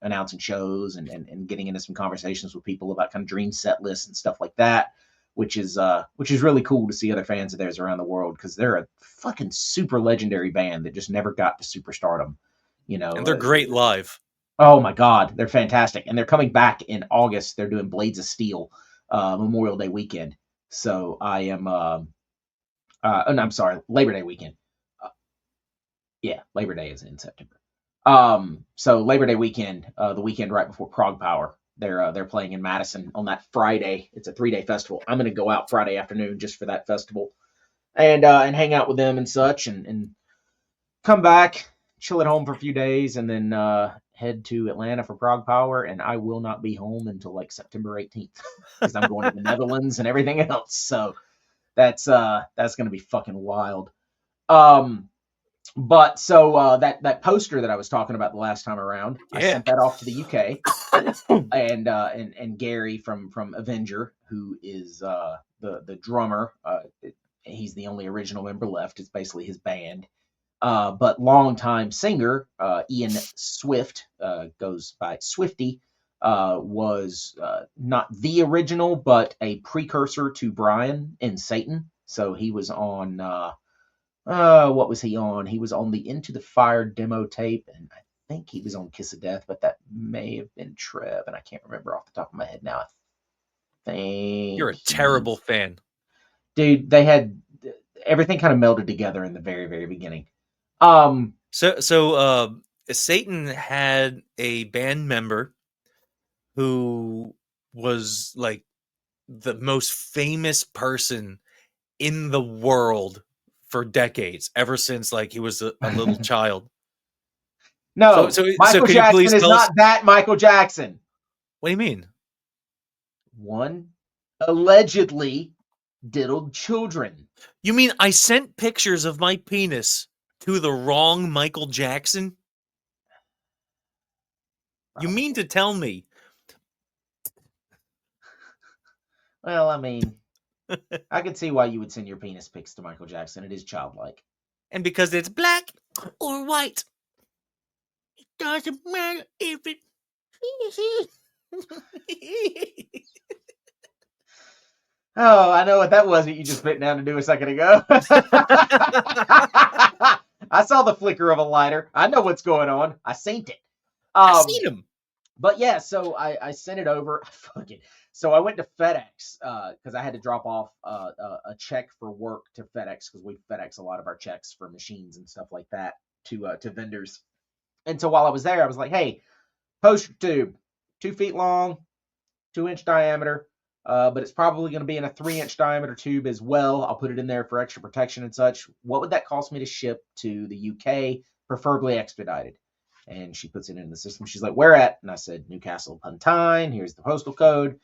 announcing shows and getting into some conversations with people about kind of dream set lists and stuff like that, which is really cool to see other fans of theirs around the world, because they're a fucking super legendary band that just never got to superstardom, you know. And they're great live. Oh my God, they're fantastic. And they're coming back in August. They're doing Blades of Steel Memorial Day weekend. So I am, I'm sorry, Labor Day weekend. Yeah, Labor Day is in September. So Labor Day weekend, the weekend right before Prog Power, they're playing in Madison on that Friday. It's a 3-day festival. I'm gonna go out Friday afternoon just for that festival, and hang out with them and such, and come back, chill at home for a few days, and then head to Atlanta for Prog Power. And I will not be home until like September 18th, because I'm going to the Netherlands and everything else. So that's gonna be fucking wild. But so that poster that I was talking about the last time around, I Yeah. sent that off to the UK, and Gary from Avenger, who is the drummer, he's the only original member left. It's basically his band. But longtime singer Ian Swift, goes by Swifty, was not the original, but a precursor to Brian in Satan. So he was on. What was he on? He was on the Into the Fire demo tape, and I think he was on Kiss of Death, but that may have been Trev, and I can't remember off the top of my head now. I think You're a terrible fan. Dude, they had everything kind of melded together in the very, very beginning. So Satan had a band member who was like the most famous person in the world for decades, ever since like he was a little child. No, so Michael can you please Jackson is tell us- not that Michael Jackson. What do you mean? One allegedly diddled children. You mean I sent pictures of my penis to the wrong Michael Jackson? You mean to tell me? Well, I mean, I can see why you would send your penis pics to Michael Jackson. It is childlike. And because it's black or white, it doesn't matter if it. Oh, I know what that was that you just bit down to do a second ago. I saw the flicker of a lighter. I know what's going on. I seen it. I seen him. But yeah, so I sent it over. Fucking. So I went to FedEx because I had to drop off a check for work to FedEx, because we FedEx a lot of our checks for machines and stuff like that to vendors. And so while I was there, I was like, hey, poster tube, 2 feet long, 2-inch diameter. But it's probably going to be in a 3-inch diameter tube as well. I'll put it in there for extra protection and such. What would that cost me to ship to the UK, preferably expedited? And she puts it in the system. She's like, where at? And I said, Newcastle upon Tyne. Here's the postal code.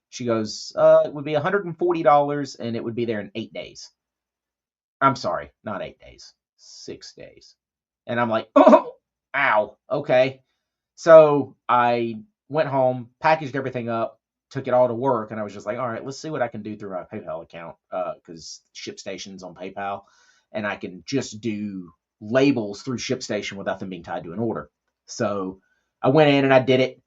She goes, it would be $140, and it would be there in 8 days. I'm sorry, not 8 days, 6 days. And I'm like, oh, ow, okay. So I went home, packaged everything up, took it all to work, and I was just like, all right, let's see what I can do through my PayPal account, because ShipStation's on PayPal, and I can just do labels through ShipStation without them being tied to an order. So I went in and I did it.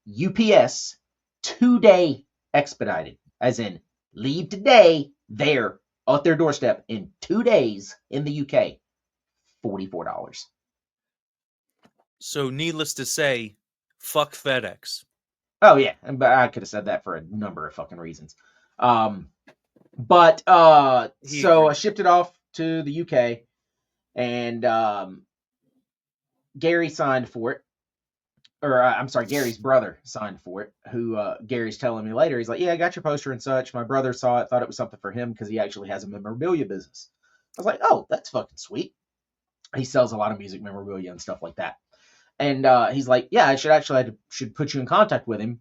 UPS 2-day expedited, as in leave today, there at their doorstep in 2 days in the UK, $44. So, needless to say, fuck FedEx. Oh yeah, but I could have said that for a number of fucking reasons. But so I shipped it off to the UK, and Gary signed for it. Or I'm sorry, Gary's brother signed for it, who Gary's telling me later, he's like, yeah, I got your poster and such. My brother saw it, thought it was something for him because he actually has a memorabilia business. I was like, oh, that's fucking sweet. He sells a lot of music memorabilia and stuff like that. And he's like, yeah, I should put you in contact with him,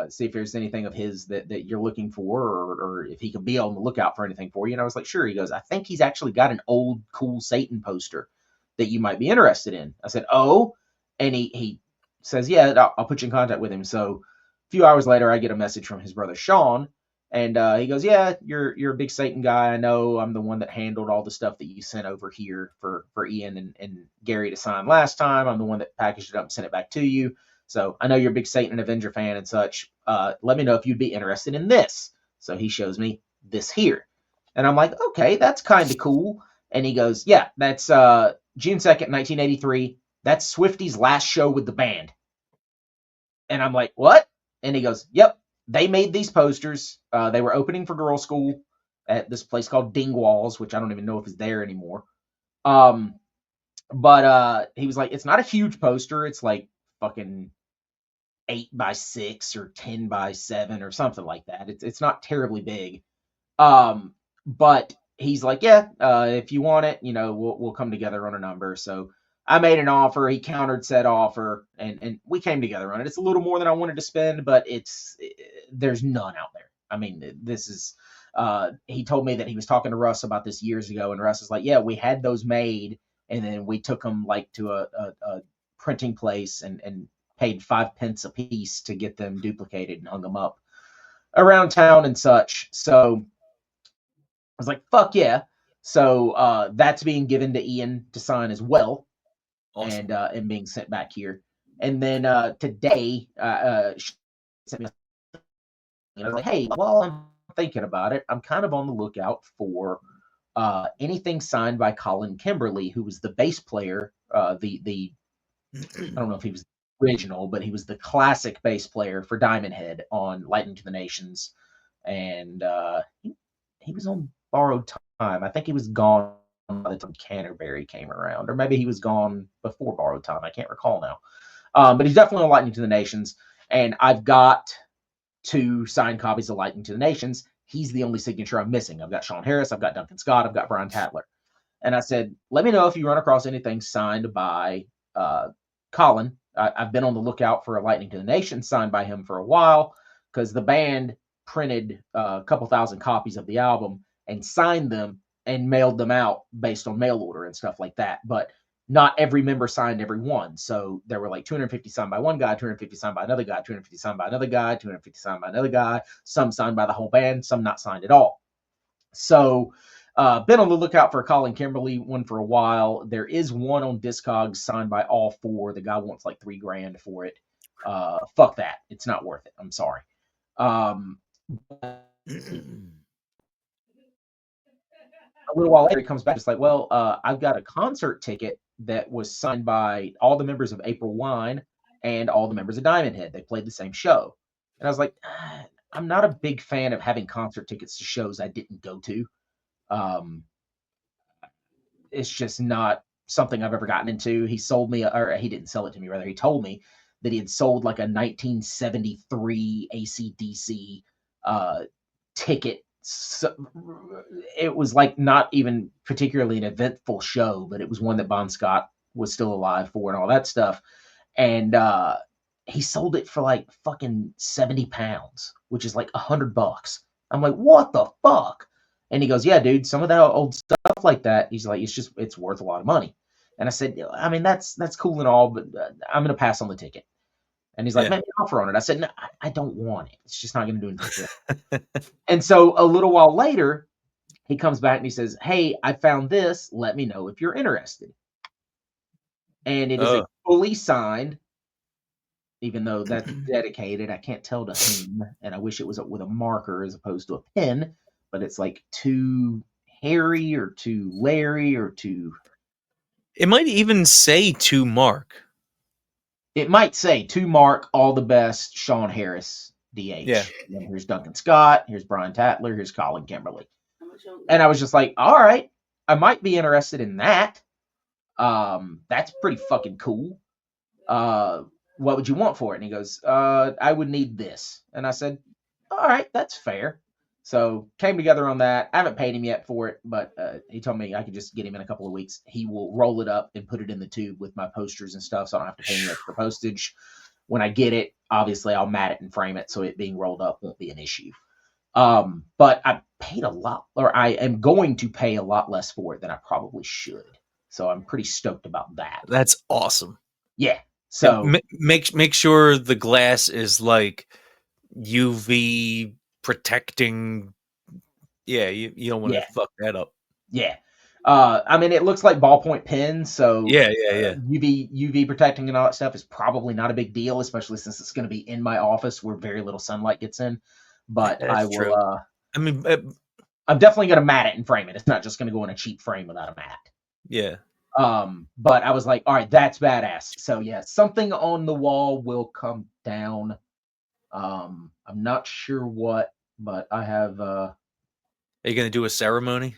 see if there's anything of his that you're looking for, or if he could be on the lookout for anything for you. And I was like, sure. He goes, I think he's actually got an old cool Satan poster that you might be interested in. I said, oh, and he says, yeah, I'll put you in contact with him. So a few hours later, I get a message from his brother Sean, and he goes, yeah, you're a big Satan guy. I know. I'm the one that handled all the stuff that you sent over here for Ian and Gary to sign last time. I'm the one that packaged it up and sent it back to you. So I know you're a big Satan and Avenger fan and such. Let me know if you'd be interested in this. So he shows me this here. And I'm like, okay, that's kind of cool. And he goes, yeah, that's June 2nd, 1983. That's Swifty's last show with the band. And I'm like, what? And he goes, yep. They made these posters. They were opening for girls' school at this place called Dingwalls, which I don't even know if it's there anymore. But he was like, it's not a huge poster. It's like fucking 8x6 or 10x7 or something like that. It's not terribly big. But he's like, yeah, if you want it, we'll come together on a number. So I made an offer. He countered said offer, and we came together on it. It's a little more than I wanted to spend, but there's none out there. I mean, this is. He told me that he was talking to Russ about this years ago, and Russ is like, yeah, we had those made, and then we took them like to a printing place and paid 5 pence a piece to get them duplicated and hung them up around town and such. So I was like, fuck yeah. So that's being given to Ian to sign as well. Awesome. And being sent back here. And then today, she sent me I was like, hey, while I'm thinking about it, I'm kind of on the lookout for anything signed by Colin Kimberly, who was the bass player, the I don't know if he was the original, but he was the classic bass player for Diamond Head on Lightning to the Nations. And he was on Borrowed Time. I think he was gone by the time Canterbury came around, or maybe he was gone before Borrowed Time. I can't recall now. But he's definitely on Lightning to the Nations, and I've got 2 signed copies of Lightning to the Nations. He's the only signature I'm missing. I've got Sean Harris, I've got Duncan Scott, I've got Brian Tatler. And I said, let me know if you run across anything signed by Colin. I've been on the lookout for a Lightning to the Nations signed by him for a while, because the band printed a couple thousand copies of the album and signed them and mailed them out based on mail order and stuff like that. But not every member signed every one. So there were like 250 signed by one guy, 250 signed by another guy, 250 signed by another guy, 250 signed by another guy, some signed by the whole band, some not signed at all. So been on the lookout for a Colin Kimberly one for a while. There is one on Discogs signed by all 4. The guy wants like $3,000 for it. Fuck that. It's not worth it. I'm sorry. A little while later, he comes back. It's like, well, I've got a concert ticket that was signed by all the members of April Wine and all the members of Diamond Head. They played the same show. And I was like, I'm not a big fan of having concert tickets to shows I didn't go to. It's just not something I've ever gotten into. He sold me, or he didn't sell it to me, rather. He told me that he had sold like a 1973 AC/DC ticket. So it was like not even particularly an eventful show, but it was one that Bon Scott was still alive for and all that stuff. And he sold it for like fucking 70 pounds, which is like $100. I'm like, what the fuck? And he goes, yeah, dude, some of that old stuff like that, he's like, it's worth a lot of money. And I said, I mean, that's cool and all, but I'm going to pass on the ticket. And he's like, Yeah. make an offer on it. I said, no, I don't want it. It's just not going to do anything for it. And so a little while later, he comes back and he says, hey, I found this. Let me know if you're interested. And it is a fully signed, even though that's dedicated. I can't tell to whom. And I wish it was with a marker as opposed to a pen. But it's like to Harry or to Larry or to... It might even say to Mark. It might say to Mark, all the best, Sean Harris, DH. Yeah. And here's Duncan Scott. Here's Brian Tatler. Here's Colin Kimberly. And I was just like, all right, I might be interested in that. That's pretty fucking cool. What would you want for it? And he goes, I would need this. And I said, all right, that's fair. So came together on that. I haven't paid him yet for it, but he told me I could just get him in a couple of weeks. He will roll it up and put it in the tube with my posters and stuff, so I don't have to pay any extra postage. When I get it, obviously I'll mat it and frame it, so it being rolled up won't be an issue. But I paid a lot, or I am going to pay a lot less for it than I probably should. So I'm pretty stoked about that. That's awesome. Yeah. So make sure the glass is like UV protecting. Yeah, you don't want to fuck that up. Yeah. I mean, it looks like ballpoint pens, so yeah. UV protecting and all that stuff is probably not a big deal, especially since it's going to be in my office where very little sunlight gets in. But That's I will. True. I mean, I'm definitely going to mat it and frame it. It's not just going to go in a cheap frame without a mat. Yeah. But I was like, all right, that's badass. So yeah, something on the wall will come down. I'm not sure what, but I have. Are you going to do a ceremony,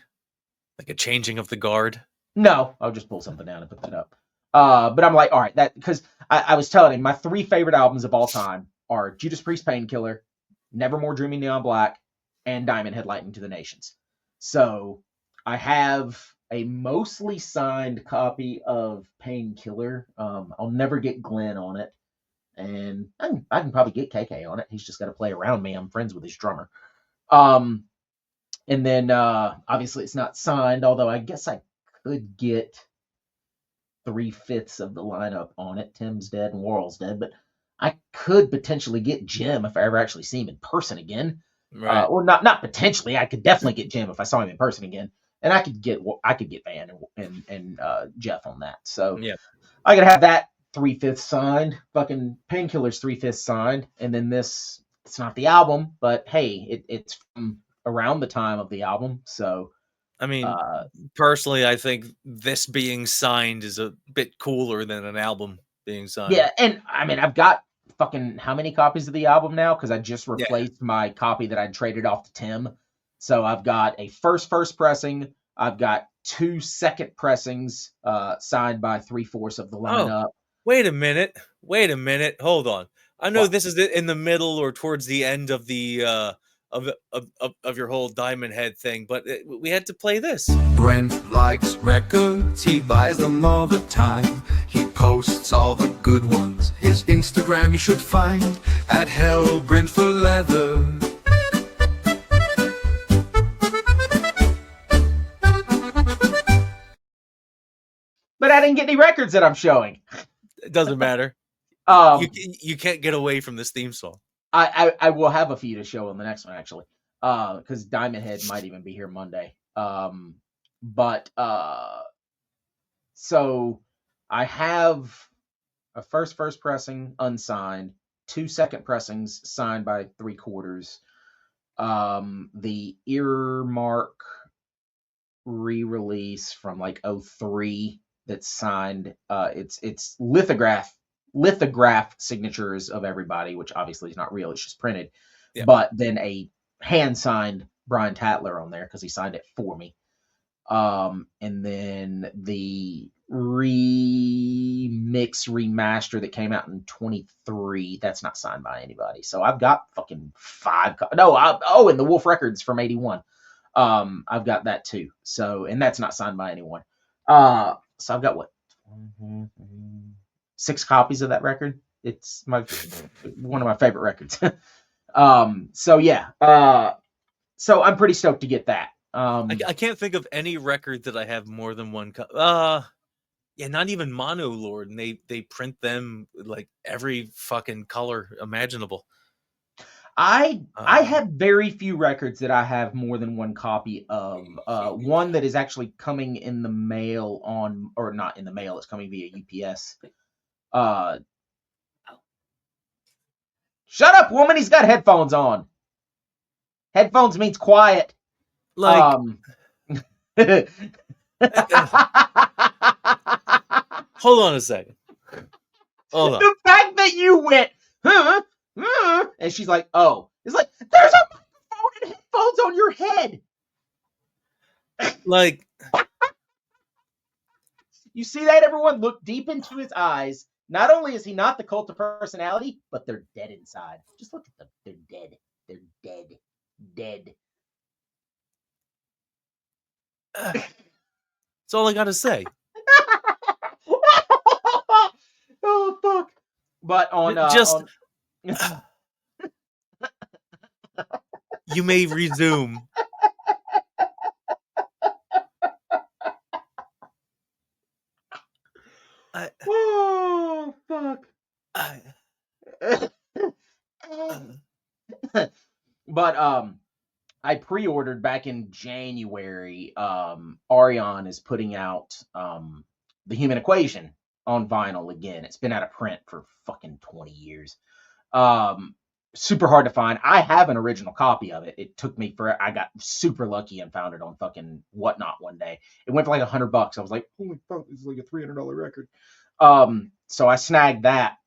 like a changing of the guard? No, I'll just pull something down and put that up. But I'm like, all right, that because I was telling him my 3 favorite albums of all time are Judas Priest Painkiller, Nevermore Dreaming Neon Black, and Diamond Head Lightning to the Nations. So I have a mostly signed copy of Painkiller. I'll never get Glenn on it. And I can probably get KK on it. He's just got to play around me. I'm friends with his drummer. And then obviously it's not signed, although I guess I could get 3/5 of the lineup on it. Tim's dead and Worrell's dead, but I could potentially get Jim if I ever actually see him in person again. Right. Or not potentially. I could definitely get Jim if I saw him in person again, and I could get Van and Jeff on that. So yeah, I gotta have that 3/5 signed. Fucking Painkiller's 3/5 signed, and then this. It's not the album, but hey, it's from around the time of the album. So I mean, personally, I think this being signed is a bit cooler than an album being signed. Yeah, and I mean, I've got fucking how many copies of the album now? Because I just replaced my copy that I traded off to Tim. So I've got a first pressing. I've got 2 second pressings signed by 3/4 of the lineup. Oh, wait a minute. Hold on. I know this is in the middle or towards the end of the of your whole Diamond Head thing, but we had to play this. Brent likes records, he buys them all the time. He posts all the good ones. His Instagram you should find at Hell Brent for Leather. But I didn't get any records that I'm showing. It doesn't matter. You can't get away from this theme song. I will have a few to show on the next one, actually. Because Diamond Head might even be here Monday. So I have a first pressing unsigned, 2 second pressings signed by 3/4. The Earmark re-release from like 03 that's signed. It's lithograph signatures of everybody, which obviously is not real, it's just printed. Yeah. But then a hand signed Brian Tatler on there because he signed it for me. And then the remaster that came out in 23, that's not signed by anybody. So I've got fucking 5 and the Wolf Records from 81. I've got that too. So, and that's not signed by anyone. So I've got 6 copies of that record. It's one of my favorite records. So yeah. So I'm pretty stoked to get that. I can't think of any record that I have more than one. Yeah, Yeah, not even mono Lord, and they print them like every fucking color imaginable. I have very few records that I have more than one copy of. One that is actually coming in the mail or not in the mail, it's coming via UPS. Shut up, woman, he's got headphones on. Headphones means quiet. Like, hold on a second. Hold on. The fact that you went, huh? And she's like, oh. It's like, there's a microphone and headphones on your head. Like, you see that, everyone? Look deep into his eyes. Not only is he not the cult of personality, but they're dead inside. Just look at them. They're dead. They're dead. Dead. that's all I gotta say. Oh, fuck. But on... You may resume. Oh, fuck. But I pre-ordered back in January. Arion is putting out The Human Equation on vinyl again. It's been out of print for fucking 20 years. Super hard to find. I have an original copy of it. It took me I got super lucky and found it on fucking Whatnot one day. It went for like $100. I was like, holy fuck, this is like a $300 record. So I snagged that,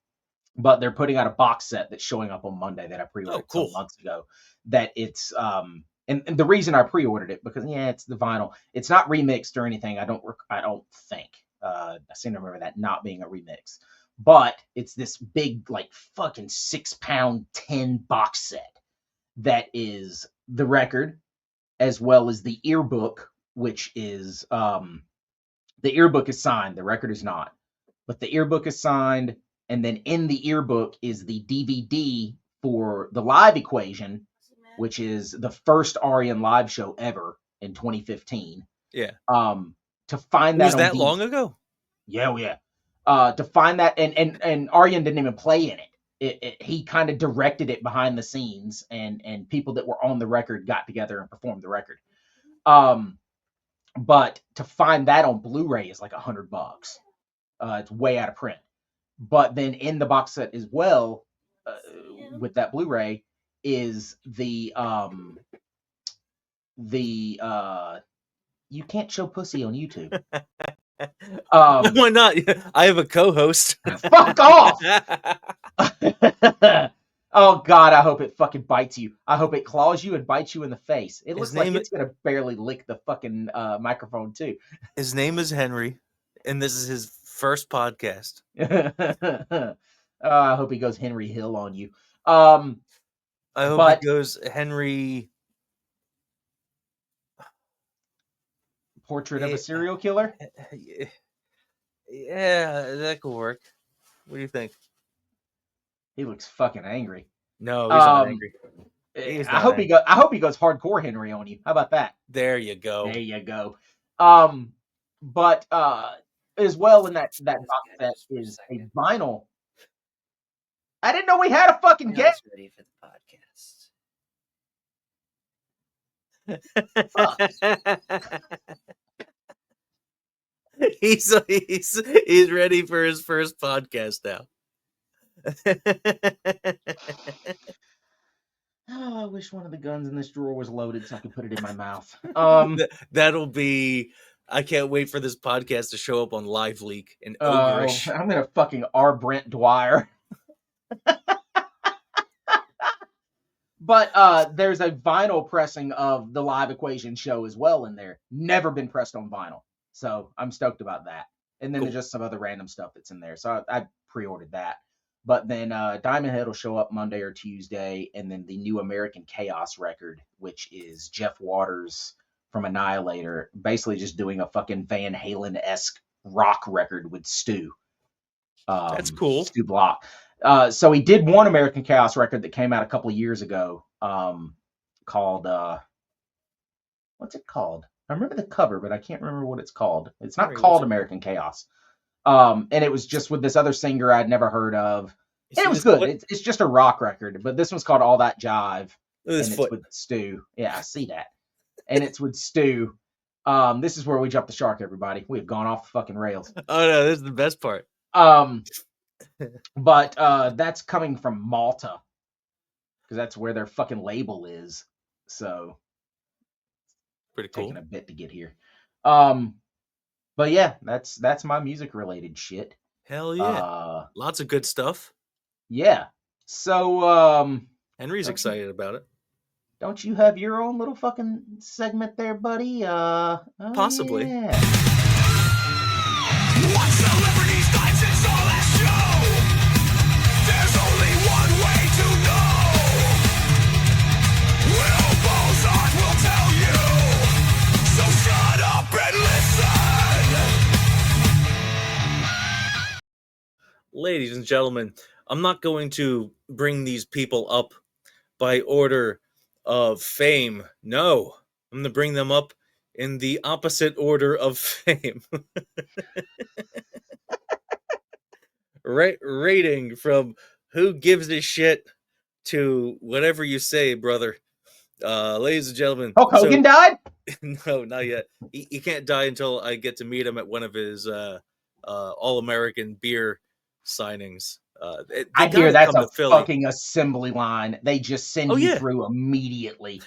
but they're putting out a box set that's showing up on Monday that I pre-ordered some months ago. That it's and the reason I pre-ordered it because it's the vinyl. It's not remixed or anything. I don't think. I seem to remember that not being a remix. But it's this big, like, fucking 6-pound 10 box set that is the record as well as the earbook, which is the earbook is signed. The record is not, but the earbook is signed, and then in the earbook is the DVD for the Live Equation, which is the first Arian live show ever in 2015. Yeah. To find that was that long ago? Yeah. To find that, and Arian didn't even play in it. He kind of directed it behind the scenes, and people that were on the record got together and performed the record. But to find that on Blu-ray is like $100. It's way out of print. But then in the box set as well, with that Blu-ray, is the you can't show pussy on YouTube. Why not? I have a co-host. Fuck off! Oh God, I hope it fucking bites you. I hope it claws you and bites you in the face. It looks like it's gonna barely lick the fucking microphone too. His name is Henry, and this is his first podcast. I hope he goes Henry Hill on you. I hope he goes Henry. Portrait of a Serial Killer? Yeah, that could work. What do you think? He looks fucking angry. No, he's not angry. I hope he goes hardcore Henry on you. How about that? There you go. There you go. But as well in that box set is a vinyl. I didn't know we had a fucking guest. Ready for the podcast. He's ready for his first podcast now. Oh, I wish one of the guns in this drawer was loaded so I could put it in my mouth. That'll be. I can't wait for this podcast to show up on Live Leak and Ogreish. I'm gonna fucking Brent Dwyer. But there's a vinyl pressing of the Live Equation show as well in there. Never been pressed on vinyl. So I'm stoked about that. And then there's just some other random stuff that's in there. So I pre-ordered that. But then Diamond Head will show up Monday or Tuesday. And then the new American Chaos record, which is Jeff Waters from Annihilator, basically just doing a fucking Van Halen-esque rock record with Stu. That's cool. Stu Block. So he did one American Chaos record that came out a couple of years ago called, what's it called? I remember the cover, but I can't remember what it's called. It's not called American Chaos. And it was just with this other singer I'd never heard of. You And see it was this good. foot? It's just a rock record, but this one's called All That Jive. Look at this And foot. it's with Stu. Yeah, I see that. And it's with Stu. This is where we jump the shark, everybody. We've gone off the fucking rails. Oh no, this is the best part. But that's coming from Malta. Because that's where their fucking label is. So Pretty cool. taking a bit to get here. But yeah, that's my music related shit. Hell yeah. Lots of good stuff. Yeah. So Henry's excited about it. don't you have your own little fucking segment there, buddy? Possibly. Yeah. What celebrities guys it's all that show. There's only one way to know. Will Bozart will tell you. So shut up and listen. Ladies and gentlemen, I'm not going to bring these people up by order of fame. No, I'm going to bring them up in the opposite order of fame. Rating from who gives a shit to whatever you say, brother. Ladies and gentlemen. Hulk Hogan died? No, not yet. He can't die until I get to meet him at one of his All-American beer signings. I hear that's a fucking assembly line. They just send you through immediately.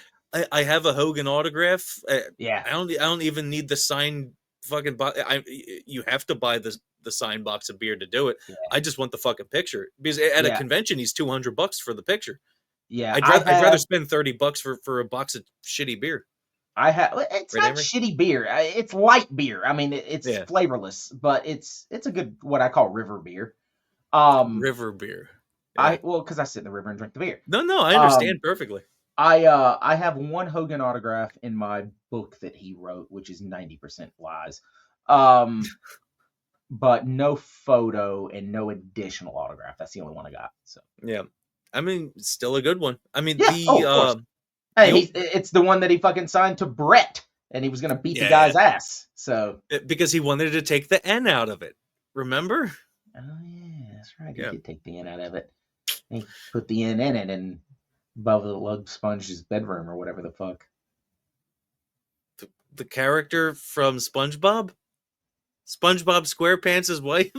I have a Hogan autograph. Yeah. I don't even need the signed fucking box. You have to buy the signed box of beer to do it. Yeah. I just want the fucking picture because at a convention he's $200 for the picture. Yeah, I'd rather spend $30 for a box of shitty beer. It's not shitty beer. It's light beer. I mean, it's flavorless, but it's a good what I call river beer. River beer. Yeah. Because I sit in the river and drink the beer. No, I understand perfectly. I have one Hogan autograph in my book that he wrote, which is 90% lies. But no photo and no additional autograph. That's the only one I got. So yeah, I mean, still a good one. I mean, it's the one that he fucking signed to Brent, and he was gonna beat the guy's ass. So because he wanted to take the N out of it. Remember? Oh yeah, that's right. He did take the N out of it. He put the N in it and above the Lug Sponge's bedroom or whatever the fuck. The character from SpongeBob? SpongeBob SquarePants' wife?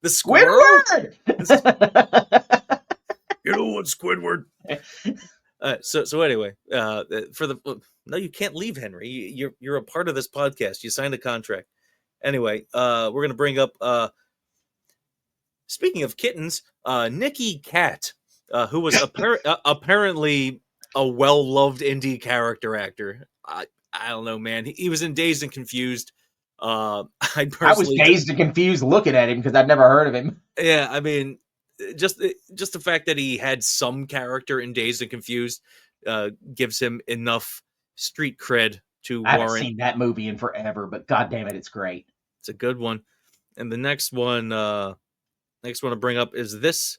The Squidward! You know what, Squidward? So anyway, no, you can't leave, Henry. You're a part of this podcast. You signed a contract. Anyway, we're gonna bring up. Speaking of kittens, Nicky Cat, who was apparently a well-loved indie character actor. I don't know, man. He was in Dazed and Confused. I was dazed and confused looking at him because I'd never heard of him. Yeah, I mean, just the fact that he had some character in Dazed and Confused gives him enough street cred to warrant. I haven't seen that movie in forever, but goddamn it, it's great. It's a good one. And the next one to bring up is this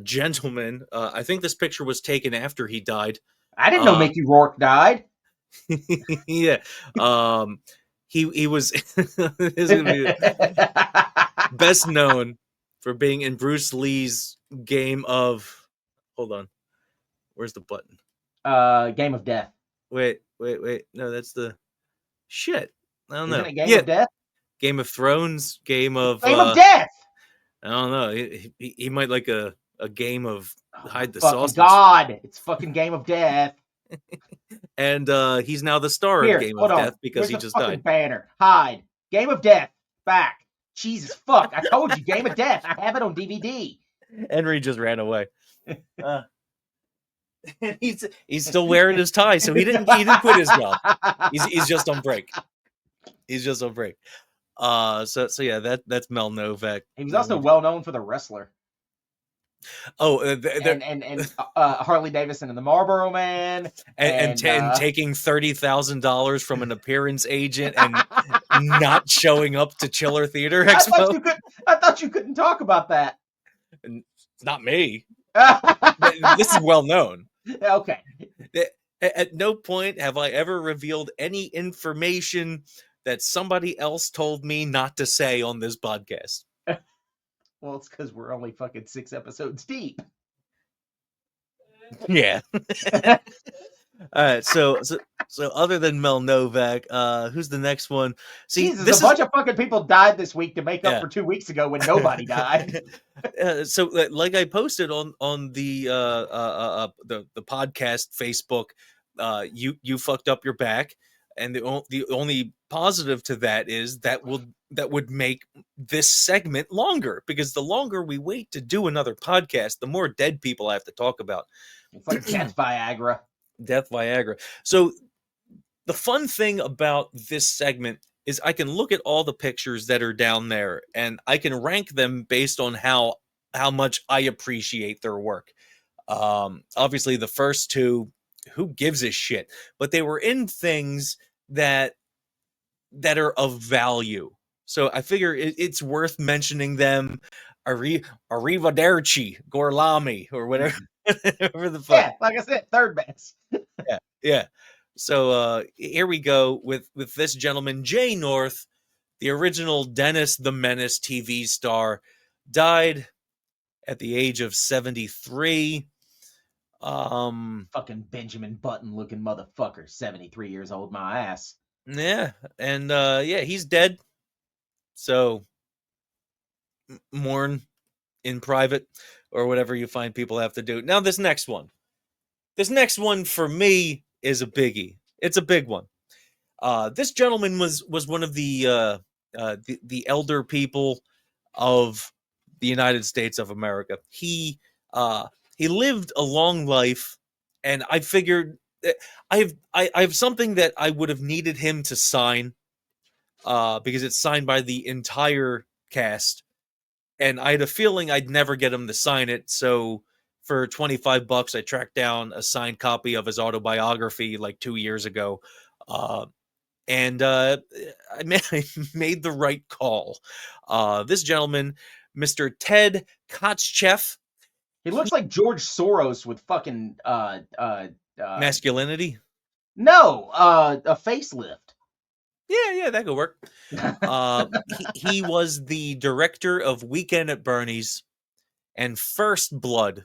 gentleman. I think this picture was taken after he died. I didn't know Mickey Rourke died. Yeah. He was best known for being in Bruce Lee's Game of. Hold on, where's the button? Game of Death. Wait. No, that's the shit. I don't know. Isn't it Game of Death? Game of Thrones. Game of Death. I don't know. He might like a game of hide the sausage. God, it's fucking Game of Death. And he's now the star of Game of Death because he just died. Banner. Hide. Game of Death. Back. Jesus fuck. I told you, Game of Death. I have it on DVD. Henry just ran away. He's still wearing his tie, so he didn't quit his job. He's just on break. So yeah, that's Mel Novak. He was also well known for The Wrestler. Oh, and Harley Davidson and the Marlboro Man, and taking $30,000 from an appearance agent and not showing up to Chiller Theater Expo. I thought you couldn't talk about that. It's not me. This is well known. Okay. At no point have I ever revealed any information that somebody else told me not to say on this podcast. Well, it's because we're only fucking 6 episodes deep. Yeah. All right. So other than Mel Novak, who's the next one? See, Jesus, this a bunch of fucking people died this week to make up Yeah. for 2 weeks ago when nobody died. So, like I posted on the podcast Facebook, you fucked up your back, and the only positive to that is that would make this segment longer, because the longer we wait to do another podcast, the more dead people I have to talk about. It's like Death Viagra. Death Viagra. So the fun thing about this segment is I can look at all the pictures that are down there, and I can rank them based on how much I appreciate their work. Obviously, the first two, who gives a shit? But they were in things that are of value. So I figure it's worth mentioning them. Arrivederci, Gorlami, or whatever. Whatever the fuck. Yeah, like I said, third best. Yeah. So here we go with this gentleman, Jay North, the original Dennis the Menace TV star, died at the age of 73. Fucking Benjamin Button looking motherfucker, 73 years old, my ass. Yeah, and yeah, he's dead. So mourn in private, or whatever you find people have to do. Now this next one for me is a biggie. It's a big one. This gentleman was one of the elder people of the United States of America. He lived a long life, and I figured I have something that I would have needed him to sign, because it's signed by the entire cast, and I had a feeling I'd never get him to sign it. So for $25, I tracked down a signed copy of his autobiography like 2 years ago. And I made the right call. This gentleman, Mr. Ted Kotcheff. He looks like George Soros with fucking Masculinity? No, a facelift. Yeah, that could work. He was the director of Weekend at Bernie's and First Blood.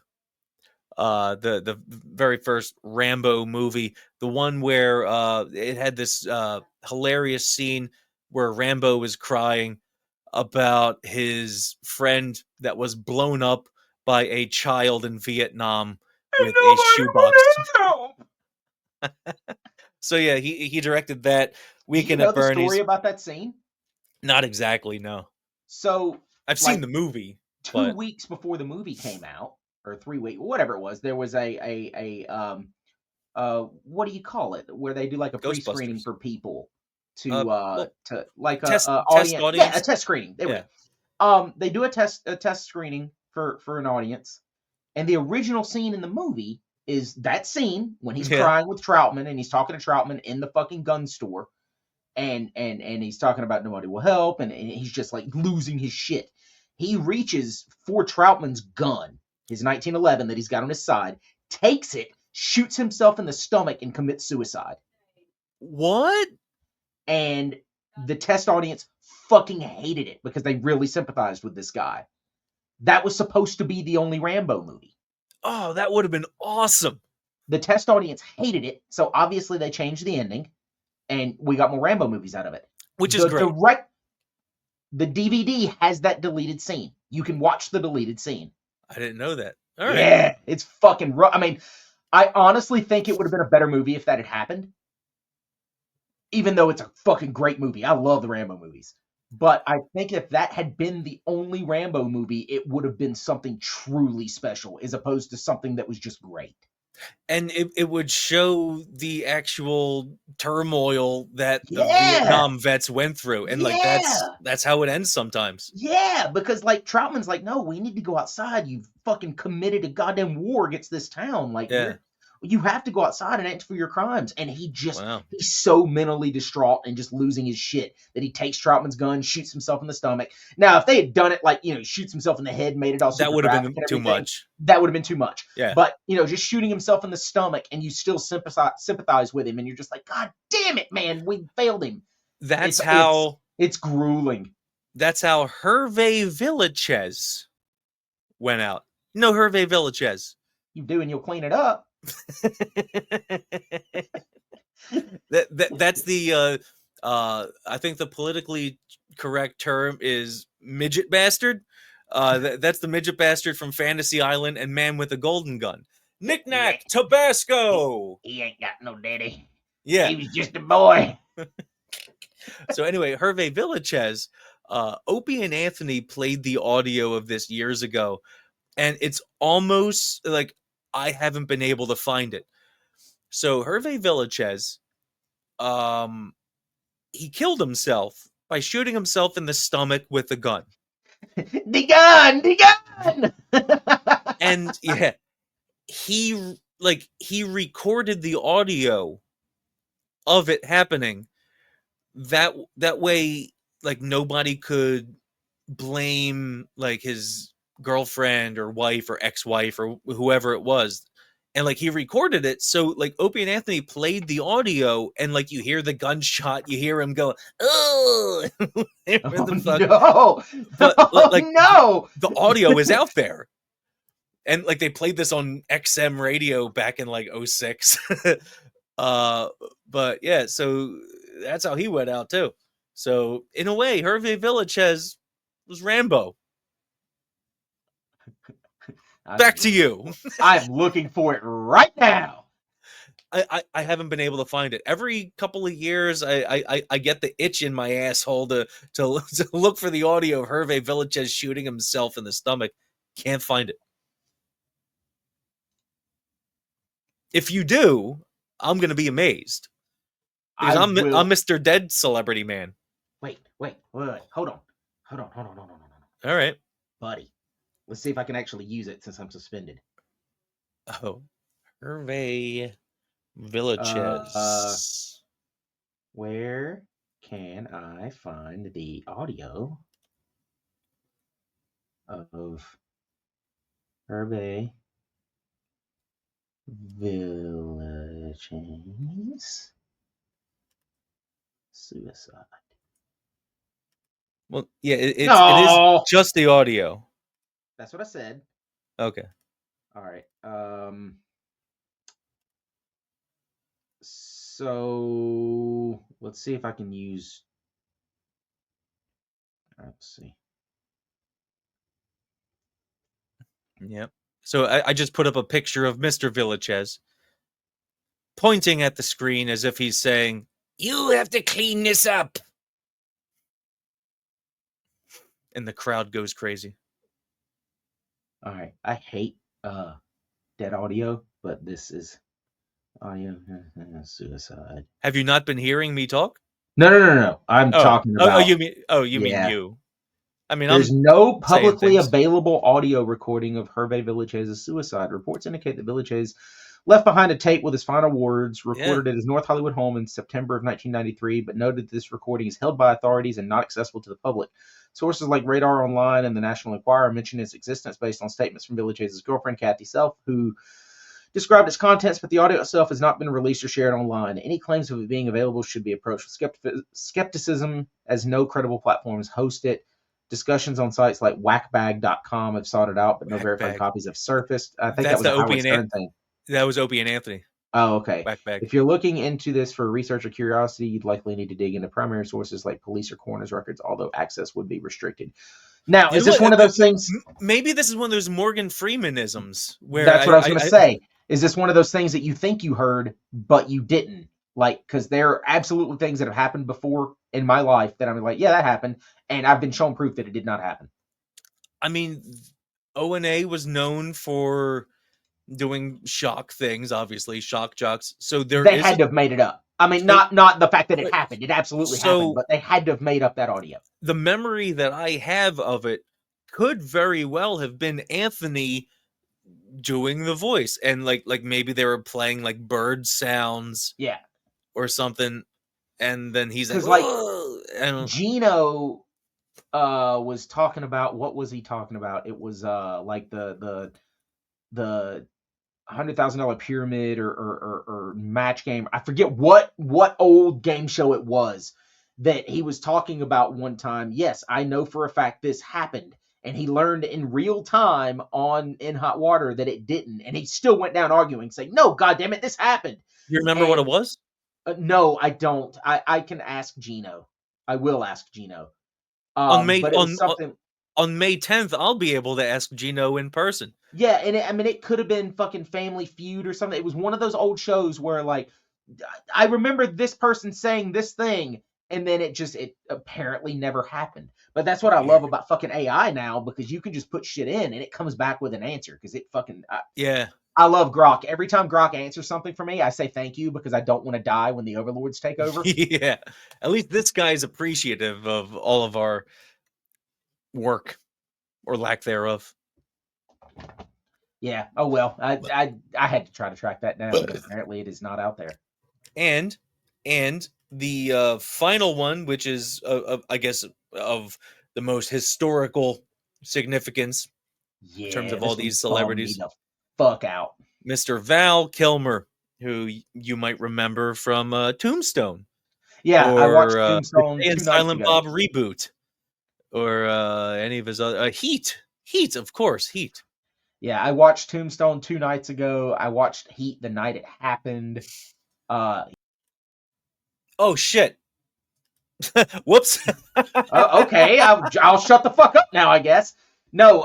The very first Rambo movie, the one where it had this hilarious scene where Rambo was crying about his friend that was blown up by a child in Vietnam with a shoebox. So yeah, he directed that. Weekend at Bernie's. The story about that scene? Not exactly, no. So I've seen the movie. 2 weeks before the movie came out, or 3 weeks, whatever it was, there was a what do you call it, where they do like a pre-screening for people to like test audience. Yeah, a test screening. They do a test screening for an audience, and the original scene in the movie is that scene when he's crying with Troutman, and he's talking to Troutman in the fucking gun store, and he's talking about nobody will help, and he's just like losing his shit. He reaches for Troutman's gun, his 1911 that he's got on his side, takes it, shoots himself in the stomach, and commits suicide. What? And the test audience fucking hated it because they really sympathized with this guy. That was supposed to be the only Rambo movie. Oh, that would have been awesome. The test audience hated it, so obviously they changed the ending, and we got more Rambo movies out of it. Which is great. The DVD has that deleted scene. You can watch the deleted scene. I didn't know that. All right. Yeah, it's fucking rough. I mean, I honestly think it would have been a better movie if that had happened. Even though it's a fucking great movie. I love the Rambo movies. But I think if that had been the only Rambo movie, it would have been something truly special, as opposed to something that was just great. And it would show the actual turmoil that the Vietnam vets went through. And like that's how it ends sometimes. Yeah, because like Troutman's like, no, we need to go outside. You've fucking committed a goddamn war against this town. Like, you have to go outside and answer for your crimes. And he just, he's so mentally distraught and just losing his shit that he takes Troutman's gun, shoots himself in the stomach. Now, if they had done it like, shoots himself in the head, made it all super that would have been too much. That would have been too much. Yeah. But, just shooting himself in the stomach and you still sympathize with him and you're just like, God damn it, man, we failed him. That's how it's grueling. That's how Hervé Villachez went out. No, Hervé Villachez. You do, and you'll clean it up. That's the I think the politically correct term is midget bastard. That's the midget bastard from Fantasy Island and Man with a Golden Gun. Knick-knack, Tabasco. He ain't got no daddy. Yeah. He was just a boy. So anyway, Hervé Villachez, Opie and Anthony played the audio of this years ago, and it's almost like I haven't been able to find it. So Hervé Villachez, he killed himself by shooting himself in the stomach with a gun. The gun! And yeah, he recorded the audio of it happening. That way, like, nobody could blame like his girlfriend or wife or ex-wife or whoever it was. And like, he recorded it, so like Opie and Anthony played the audio, and like, you hear the gunshot, you hear him go, "Oh, no!" But like, no, the audio is out there, and like, they played this on XM radio back in like 06. But yeah, so that's how he went out too. So in a way, Hervé Villachez was Rambo. Back to you. I'm looking for it right now. I haven't been able to find it. Every couple of years, I get the itch in my asshole to look for the audio of Hervé Villachez shooting himself in the stomach. Can't find it. If you do, I'm gonna be amazed, because I'm Mr. Dead Celebrity Man. Wait. Hold on. All right, buddy. Let's see if I can actually use it since I'm suspended. Oh, Hervé Villachez. Where can I find the audio of Hervé Villachez suicide? Well, yeah, it is just the audio. That's what I said. Okay. All right. So let's see if I can use. Let's see. Yep. So I just put up a picture of Mr. Villachez pointing at the screen as if he's saying, "You have to clean this up." And the crowd goes crazy. All right. I hate dead audio, but this is audio suicide. Have you not been hearing me talk? No. I'm talking about. You mean you? I mean, there's no publicly available audio recording of Hervé Villachez's suicide. Reports indicate that Villachez left behind a tape with his final words, recorded at his North Hollywood home in September of 1993, but noted that this recording is held by authorities and not accessible to the public. Sources like Radar Online and the National Enquirer mention its existence based on statements from Villachez's girlfriend, Kathy Self, who described its contents, but the audio itself has not been released or shared online. Any claims of it being available should be approached with skepticism, as no credible platforms host it. Discussions on sites like whackbag.com have sought it out, but no verified copies have surfaced. I think that's that was the Howard Stern thing. That was Opie and Anthony. Oh, okay. Whackbag. If you're looking into this for research or curiosity, you'd likely need to dig into primary sources like police or coroner's records, although access would be restricted. Now, is this one of those things? Maybe this is one of those Morgan Freemanisms. Where that's what I was going to say. Is this one of those things that you think you heard, but you didn't? Like, because there are absolutely things that have happened before in my life that I'm like, yeah, that happened. And I've been shown proof that it did not happen. I mean, O&A was known for doing shock things, obviously, shock jocks. So they had to have made it up. I mean, not the fact that it happened. It absolutely happened, but they had to have made up that audio. The memory that I have of it could very well have been Anthony doing the voice, and like maybe they were playing like bird sounds, or something, and then he's like, and Gino was talking about, what was he talking about? It was like the $100,000 pyramid or match game. I forget what old game show it was, that he was talking about one time. Yes, I know for a fact this happened, and he learned in real time in hot water that it didn't, and he still went down arguing, saying, "No, goddamn it, this happened." You remember what it was? No, I don't. I can ask Gino. I will ask Gino. On May But it was something. on May 10th, I'll be able to ask Gino in person. Yeah, and I mean, it could have been fucking Family Feud or something. It was one of those old shows where, like, I remember this person saying this thing, and then it apparently never happened. But that's what I love about fucking AI now, because you can just put shit in and it comes back with an answer. Because it fucking I love Grok. Every time Grok answers something for me, I say thank you, because I don't want to die when the overlords take over. Yeah, at least this guy's appreciative of all of our work or lack thereof. Yeah. Oh well. I had to try to track that down, but apparently it is not out there. And the final one, which is I guess of the most historical significance in terms of all these celebrities. Me the fuck out. Mr. Val Kilmer, who you might remember from Tombstone. Yeah, I watched Tombstone and Silent Bob reboot, or any of his other Heat, of course, Heat. Yeah, I watched Tombstone 2 nights ago. I watched Heat the night it happened. Oh shit! Whoops. Okay, I'll shut the fuck up now, I guess. No,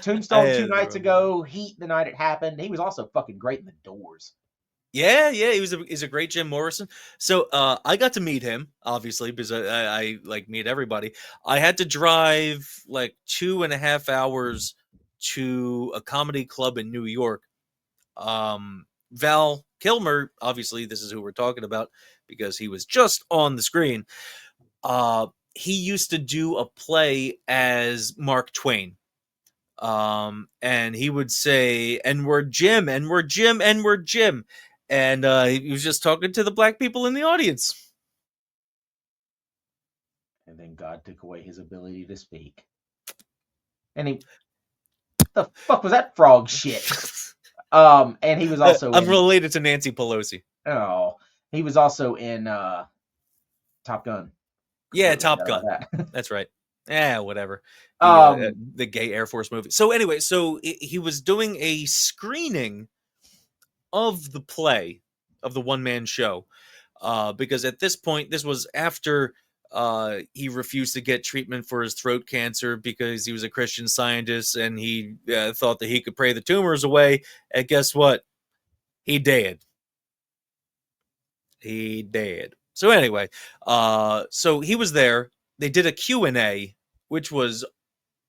Tombstone 2 nights ago. Heat the night it happened. He was also fucking great in The Doors. Yeah, he's a great Jim Morrison. So I got to meet him, obviously, because I like meet everybody. I had to drive like 2.5 hours to a comedy club in New York. Val Kilmer, obviously, this is who we're talking about because he was just on the screen. He used to do a play as Mark Twain. And he would say, "N-word Jim, N-word Jim, N-word Jim." And he was just talking to the black people in the audience. And then God took away his ability to speak. And the fuck was that frog shit? And he was also I'm related to Nancy Pelosi. Oh, he was also in Top Gun. Yeah, Top Gun. That's right. Yeah, whatever. The gay Air Force movie. So anyway, he was doing a screening of the play, of the one-man show, because at this point, this was after he refused to get treatment for his throat cancer because he was a Christian Scientist and he thought that he could pray the tumors away. And guess what? He did. So anyway, so he was there. They did a Q&A, which was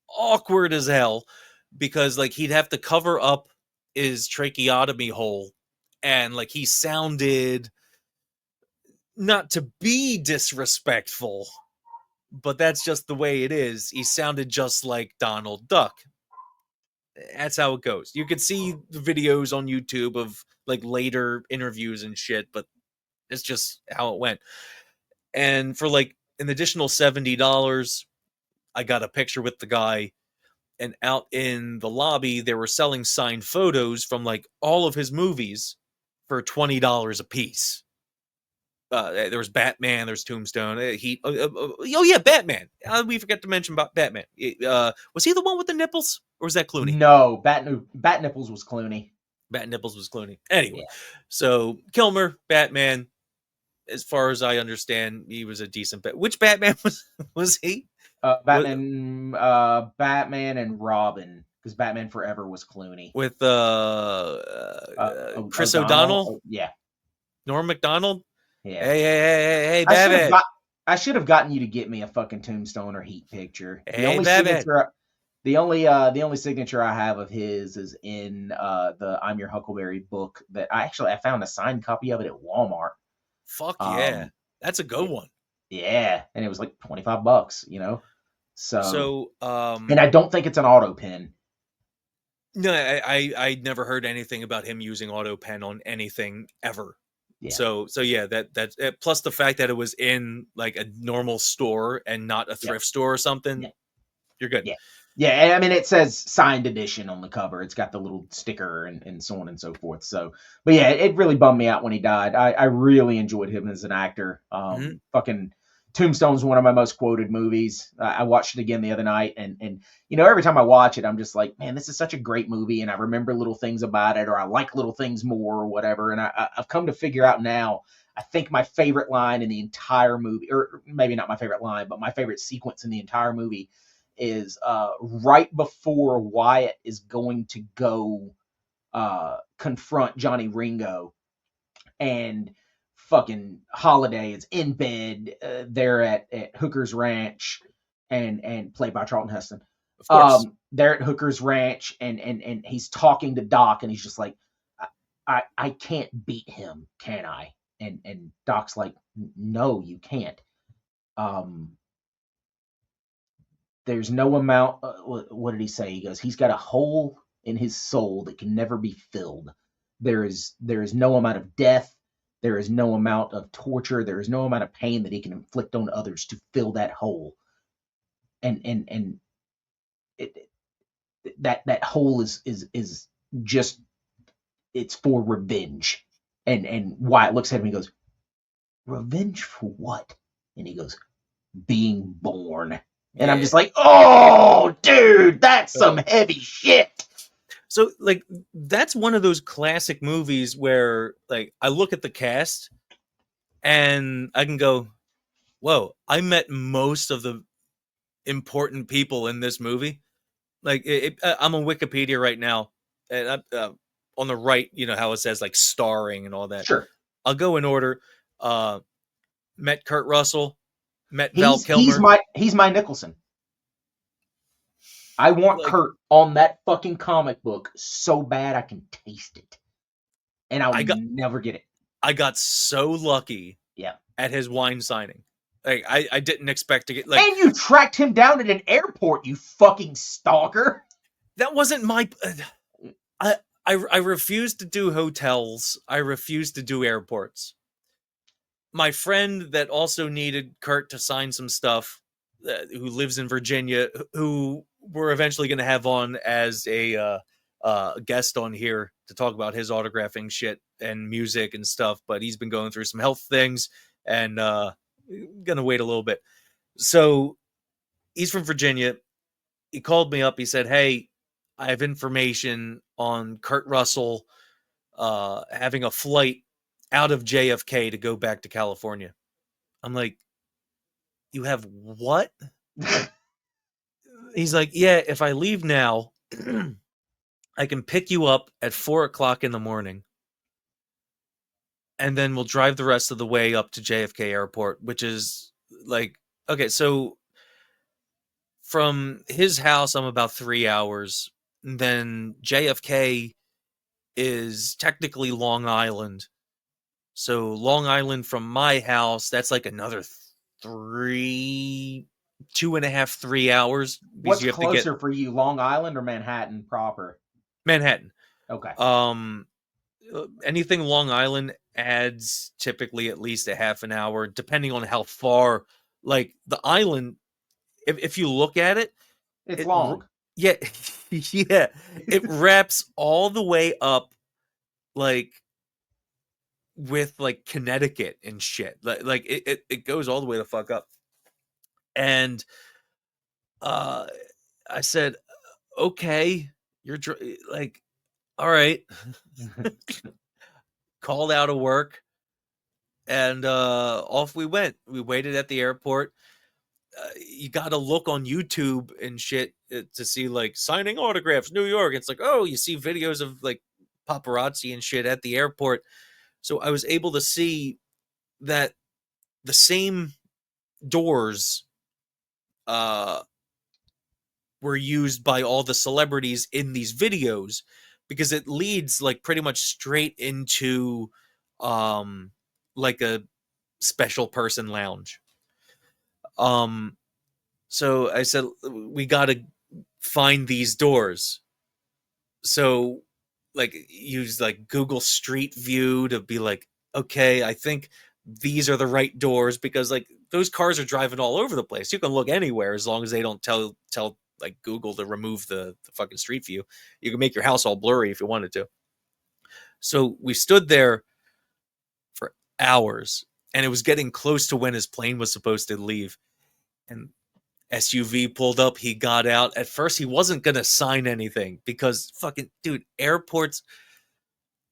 awkward as hell because like he'd have to cover up his tracheotomy hole, and like he sounded, not to be disrespectful, but that's just the way it is. He sounded just like Donald Duck. That's how it goes. You could see the videos on YouTube of like later interviews and shit, but it's just how it went. And for like an additional $70, I got a picture with the guy, and out in the lobby, they were selling signed photos from like all of his movies for $20 a piece. There was Batman, there's Tombstone, Heat. Oh yeah, Batman. We forgot to mention about Batman. Was he the one with the nipples, or was that Clooney? No, Bat Nipples was Clooney. Bat Nipples was Clooney. Anyway, So Kilmer, Batman. As far as I understand, he was a decent Which Batman was he? Batman and Robin, because Batman Forever was Clooney with Chris O'Donnell. Yeah, Norm Macdonald. Yeah. Hey, Batman. I should have gotten you to get me a fucking Tombstone or Heat picture. The only signature I have of his is in the I'm Your Huckleberry book that I found a signed copy of it at Walmart. Fuck yeah. That's a good one. Yeah, and it was like $25, you know. So and I don't think it's an auto pen. No, I never heard anything about him using auto pen on anything ever. Yeah. So yeah, that's plus the fact that it was in like a normal store and not a thrift store or something. Yeah. You're good. Yeah, I mean, it says signed edition on the cover. It's got the little sticker and so on and so forth. So, but yeah, it really bummed me out when he died. I really enjoyed him as an actor. Fucking Tombstone's one of my most quoted movies. I watched it again the other night, and every time I watch it, I'm just like, man, this is such a great movie, and I remember little things about it, or I like little things more, or whatever. And I've come to figure out now, I think my favorite line in the entire movie, or maybe not my favorite line, but my favorite sequence in the entire movie is right before Wyatt is going to go confront Johnny Ringo, and fucking Holiday is in bed there at Hooker's Ranch, and played by Charlton Heston. Of course. They're at Hooker's Ranch, and he's talking to Doc, and he's just like, I can't beat him, can I? And Doc's like, no, you can't. There's no amount. What did he say? He goes, he's got a hole in his soul that can never be filled. There is no amount of death. There is no amount of torture. There is no amount of pain that he can inflict on others to fill that hole. And that hole is just, it's for revenge. And Wyatt looks at him and he goes, revenge for what? And he goes, being born. And I'm just like, oh, dude, that's some heavy shit. So, like, that's one of those classic movies where, like, I look at the cast and I can go, whoa, I met most of the important people in this movie. Like, I'm on Wikipedia right now, and on the right, you know how it says, like, starring and all that. Sure. I'll go in order. Met Kurt Russell, met Val Kilmer. He's my Nicholson. I want Kurt on that fucking comic book so bad I can taste it. And I'll never get it. I got so lucky at his wine signing. Like, I didn't expect to get, like... And you tracked him down at an airport, you fucking stalker. That wasn't my... I refused to do hotels. I refused to do airports. My friend that also needed Kurt to sign some stuff, who lives in Virginia, who we're eventually going to have on as a guest on here to talk about his autographing shit and music and stuff, but he's been going through some health things and going to wait a little bit. So he's from Virginia. He called me up. He said, hey, I have information on Kurt Russell having a flight out of JFK to go back to California. I'm like, you have what? He's like, yeah, if I leave now, I can pick you up at 4:00 in the morning. And then we'll drive the rest of the way up to JFK Airport, which is like, okay, so from his house, I'm about 3 hours. And then JFK is technically Long Island. So Long Island from my house, that's like another 2.5, 3 hours. What's closer for you, Long Island or Manhattan proper? Manhattan. Okay. Anything Long Island adds typically at least a half an hour, depending on how far. Like the island, if you look at it, it's long. Yeah, yeah. It wraps all the way up, like with like Connecticut and shit. Like it goes all the way the fuck up. And I said, okay, you're like, all right. Called out of work, and off we went. We waited at the airport. You got to look on YouTube and shit to see like signing autographs, New York. It's like, oh, you see videos of like paparazzi and shit at the airport. So I was able to see that the same doors were used by all the celebrities in these videos, because it leads like pretty much straight into like a special person lounge. So I said, we got to find these doors. So like use like Google Street View to be like, okay, I think these are the right doors, because like those cars are driving all over the place. You can look anywhere as long as they don't tell like Google to remove the fucking Street View. You can make your house all blurry if you wanted to. So we stood there for hours and it was getting close to when his plane was supposed to leave. And SUV pulled up, he got out. At first, he wasn't going to sign anything because fucking, dude, airports,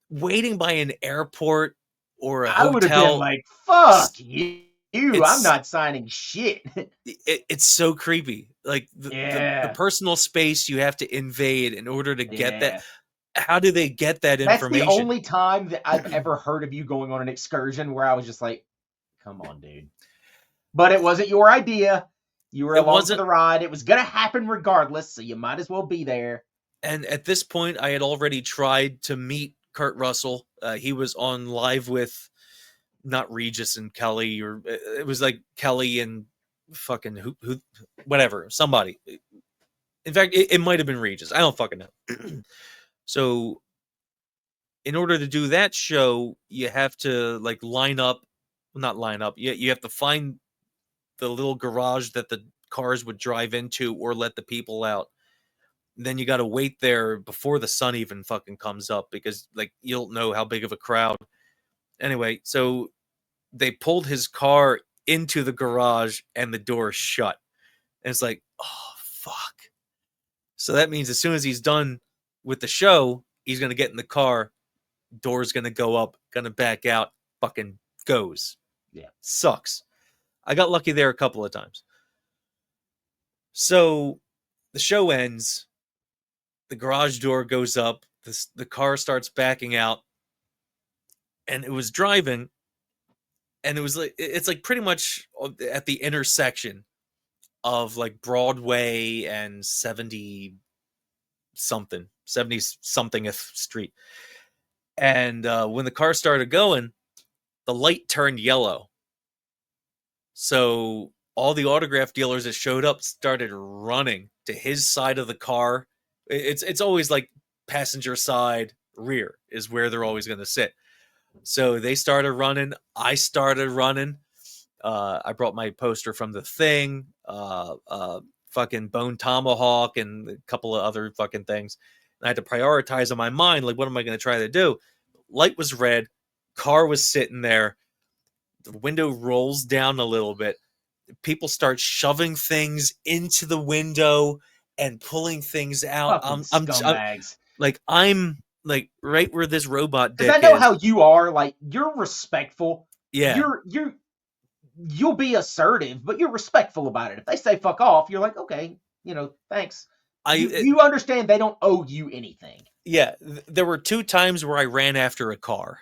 waiting by an airport or a I would have been hotel, like, fuck you. I'm it's- not signing shit. it's so creepy. Like the Yeah. personal space you have to invade in order to get Yeah. that. How do they get that That's information? the only time that I've ever heard of you going on an excursion where I was just like, come on, dude. But it wasn't your idea. You were It along for wasn't- the ride. It was going to happen regardless, so you might as well be there. And at this point, I had already tried to meet Kurt Russell. He was on live with not Regis and Kelly, or it was like Kelly and fucking who whatever, somebody. In fact, it might have been Regis. I don't fucking know. So in order to do that show, you have to like not line up. You have to find the little garage that the cars would drive into or let the people out. Then you got to wait there before the sun even fucking comes up because like you don't know how big of a crowd. Anyway, so they pulled his car into the garage and the door shut. And it's like, oh fuck. So that means as soon as he's done with the show, he's gonna get in the car, door's gonna go up, gonna back out, fucking goes. Yeah. Sucks. I got lucky there a couple of times. So the show ends, the garage door goes up, the car starts backing out, and it was driving, and it was like it's like pretty much at the intersection of like Broadway and 70 somethingth street. And when the car started going, the light turned yellow. So all the autograph dealers that showed up started running to his side of the car. It's always like passenger side rear is where they're always going to sit. So they started running. I started running. I brought my poster from The Thing, fucking Bone Tomahawk, and a couple of other fucking things. And I had to prioritize in my mind, like, what am I going to try to do? Light was red. Car was sitting there. The window rolls down a little bit. People start shoving things into the window and pulling things out. Fucking scumbags. I'm like right where this robot dick Because I know is. how you are. Like, you're respectful. Yeah. You'll be assertive, but you're respectful about it. If they say fuck off, you're like, okay, thanks. You understand they don't owe you anything. Yeah, there were 2 times where I ran after a car.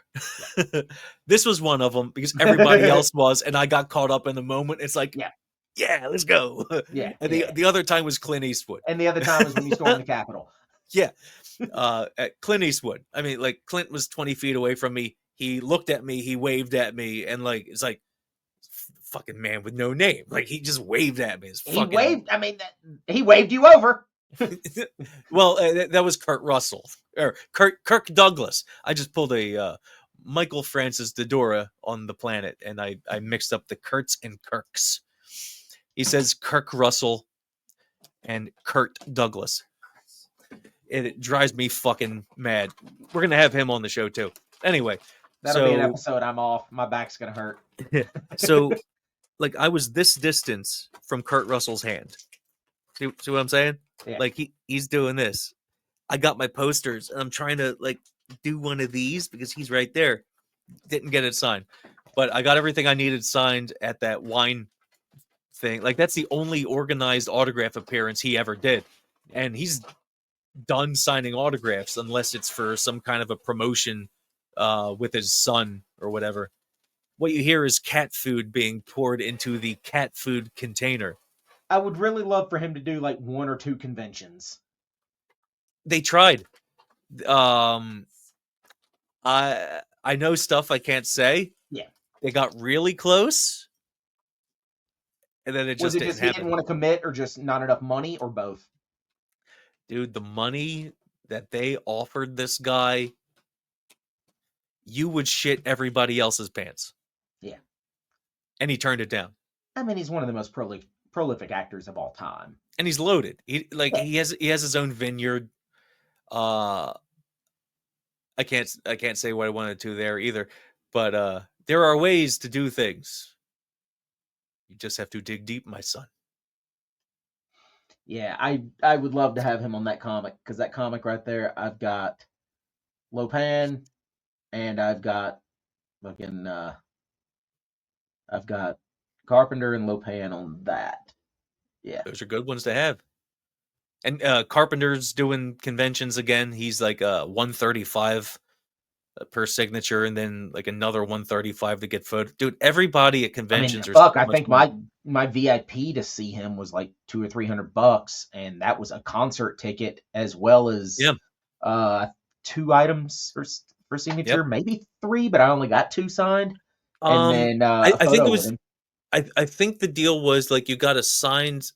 This was one of them because everybody else was, and I got caught up in the moment. It's like, yeah, let's go. Yeah. And the other time was Clint Eastwood. And the other time was when you stormed the Capitol. Yeah. At Clint Eastwood. I mean, like, Clint was 20 feet away from me. He looked at me. He waved at me. And, like, it's like, fucking man with no name. Like, he just waved at me. He waved you over. Well, that was Kurt Russell. Or Kirk Douglas. I just pulled a Michael Francis Dodora on the planet, and I mixed up the Kurtz and Kirks. He says Kirk Russell and Kurt Douglas. It drives me fucking mad. We're going to have him on the show, too. Anyway. That'll be an episode I'm off. My back's going to hurt. So, like, I was this distance from Kurt Russell's hand. See what I'm saying? Yeah. Like, he's doing this. I got my posters, and I'm trying to, like, do one of these because he's right there. Didn't get it signed. But I got everything I needed signed at that wine thing. Like, that's the only organized autograph appearance he ever did. And he's done signing autographs unless it's for some kind of a promotion with his son or whatever. What you hear is cat food being poured into the cat food container. I would really love for him to do like 1 or 2 conventions. They tried. I know stuff I can't say. Yeah. They got really close. And then it just Was it didn't just he happen. didn't want to commit or just not enough money or both? Dude, the money that they offered this guy, you would shit everybody else's pants. Yeah. And he turned it down. I mean, he's one of the most prolific actors of all time. And he's loaded. He has his own vineyard. I can't say what I wanted to there either. But There are ways to do things. You just have to dig deep, my son. Yeah, I would love to have him on that comic, because that comic right there, I've got Lopan, and I've got fucking I've got Carpenter and Lopan on that. Yeah. Those are good ones to have. And Carpenter's doing conventions again. He's like 135 per signature, and then like another 135 to get photo. Dude, everybody at I mean, conventions are fuck, so I much think money. my VIP to see him was like $200 or $300, and that was a concert ticket as well as Yeah. 2 items for signature, Yep. maybe 3, but I only got 2 signed, and then a I think it photo with was. him. I think the deal was like you got a signed,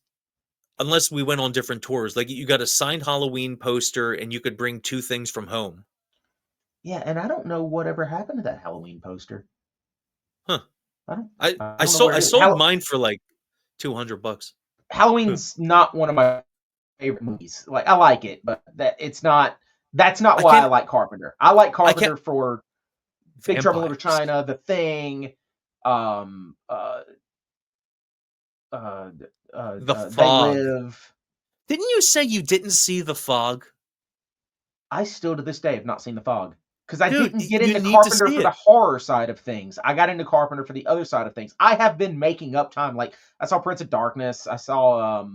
unless we went on different tours. Like you got a signed Halloween poster, and you could bring 2 things from home. Yeah, and I don't know whatever happened to that Halloween poster. Huh. I don't I know where I it is. sold mine for like $200. Halloween's not one of my favorite movies. Like, I like it, but that's not I why I can't. like Carpenter. I like I can't. Carpenter for Big Trouble in Little Vampires. China, The Thing, um, uh, uh, The They Fog. Live. Didn't you say you didn't see The Fog? I still to this day have not seen The Fog, because I Dude, didn't get you into need to Carpenter see for the it. horror side of things. I got into Carpenter for the other side of things. I have been making up time. Like, I saw Prince of Darkness. I saw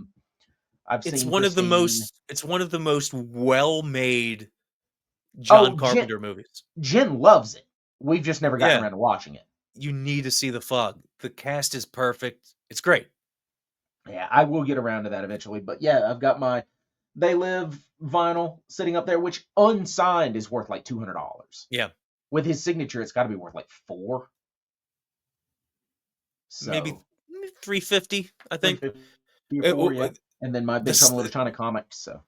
I've It's seen one of the Christine. most well-made John Oh, Carpenter movies. Jen loves it. We've just never gotten Yeah, around to watching it. you need to see The Fog. The cast is perfect. It's great. Yeah, I will get around to that eventually. But yeah, I've got my They Live vinyl sitting up there, which unsigned is worth like $200. Yeah, With his signature, it's got to be worth like 4. maybe So 350, I think. 350 or It- 4, yeah. w- And then my Big Trouble in Little China comics. So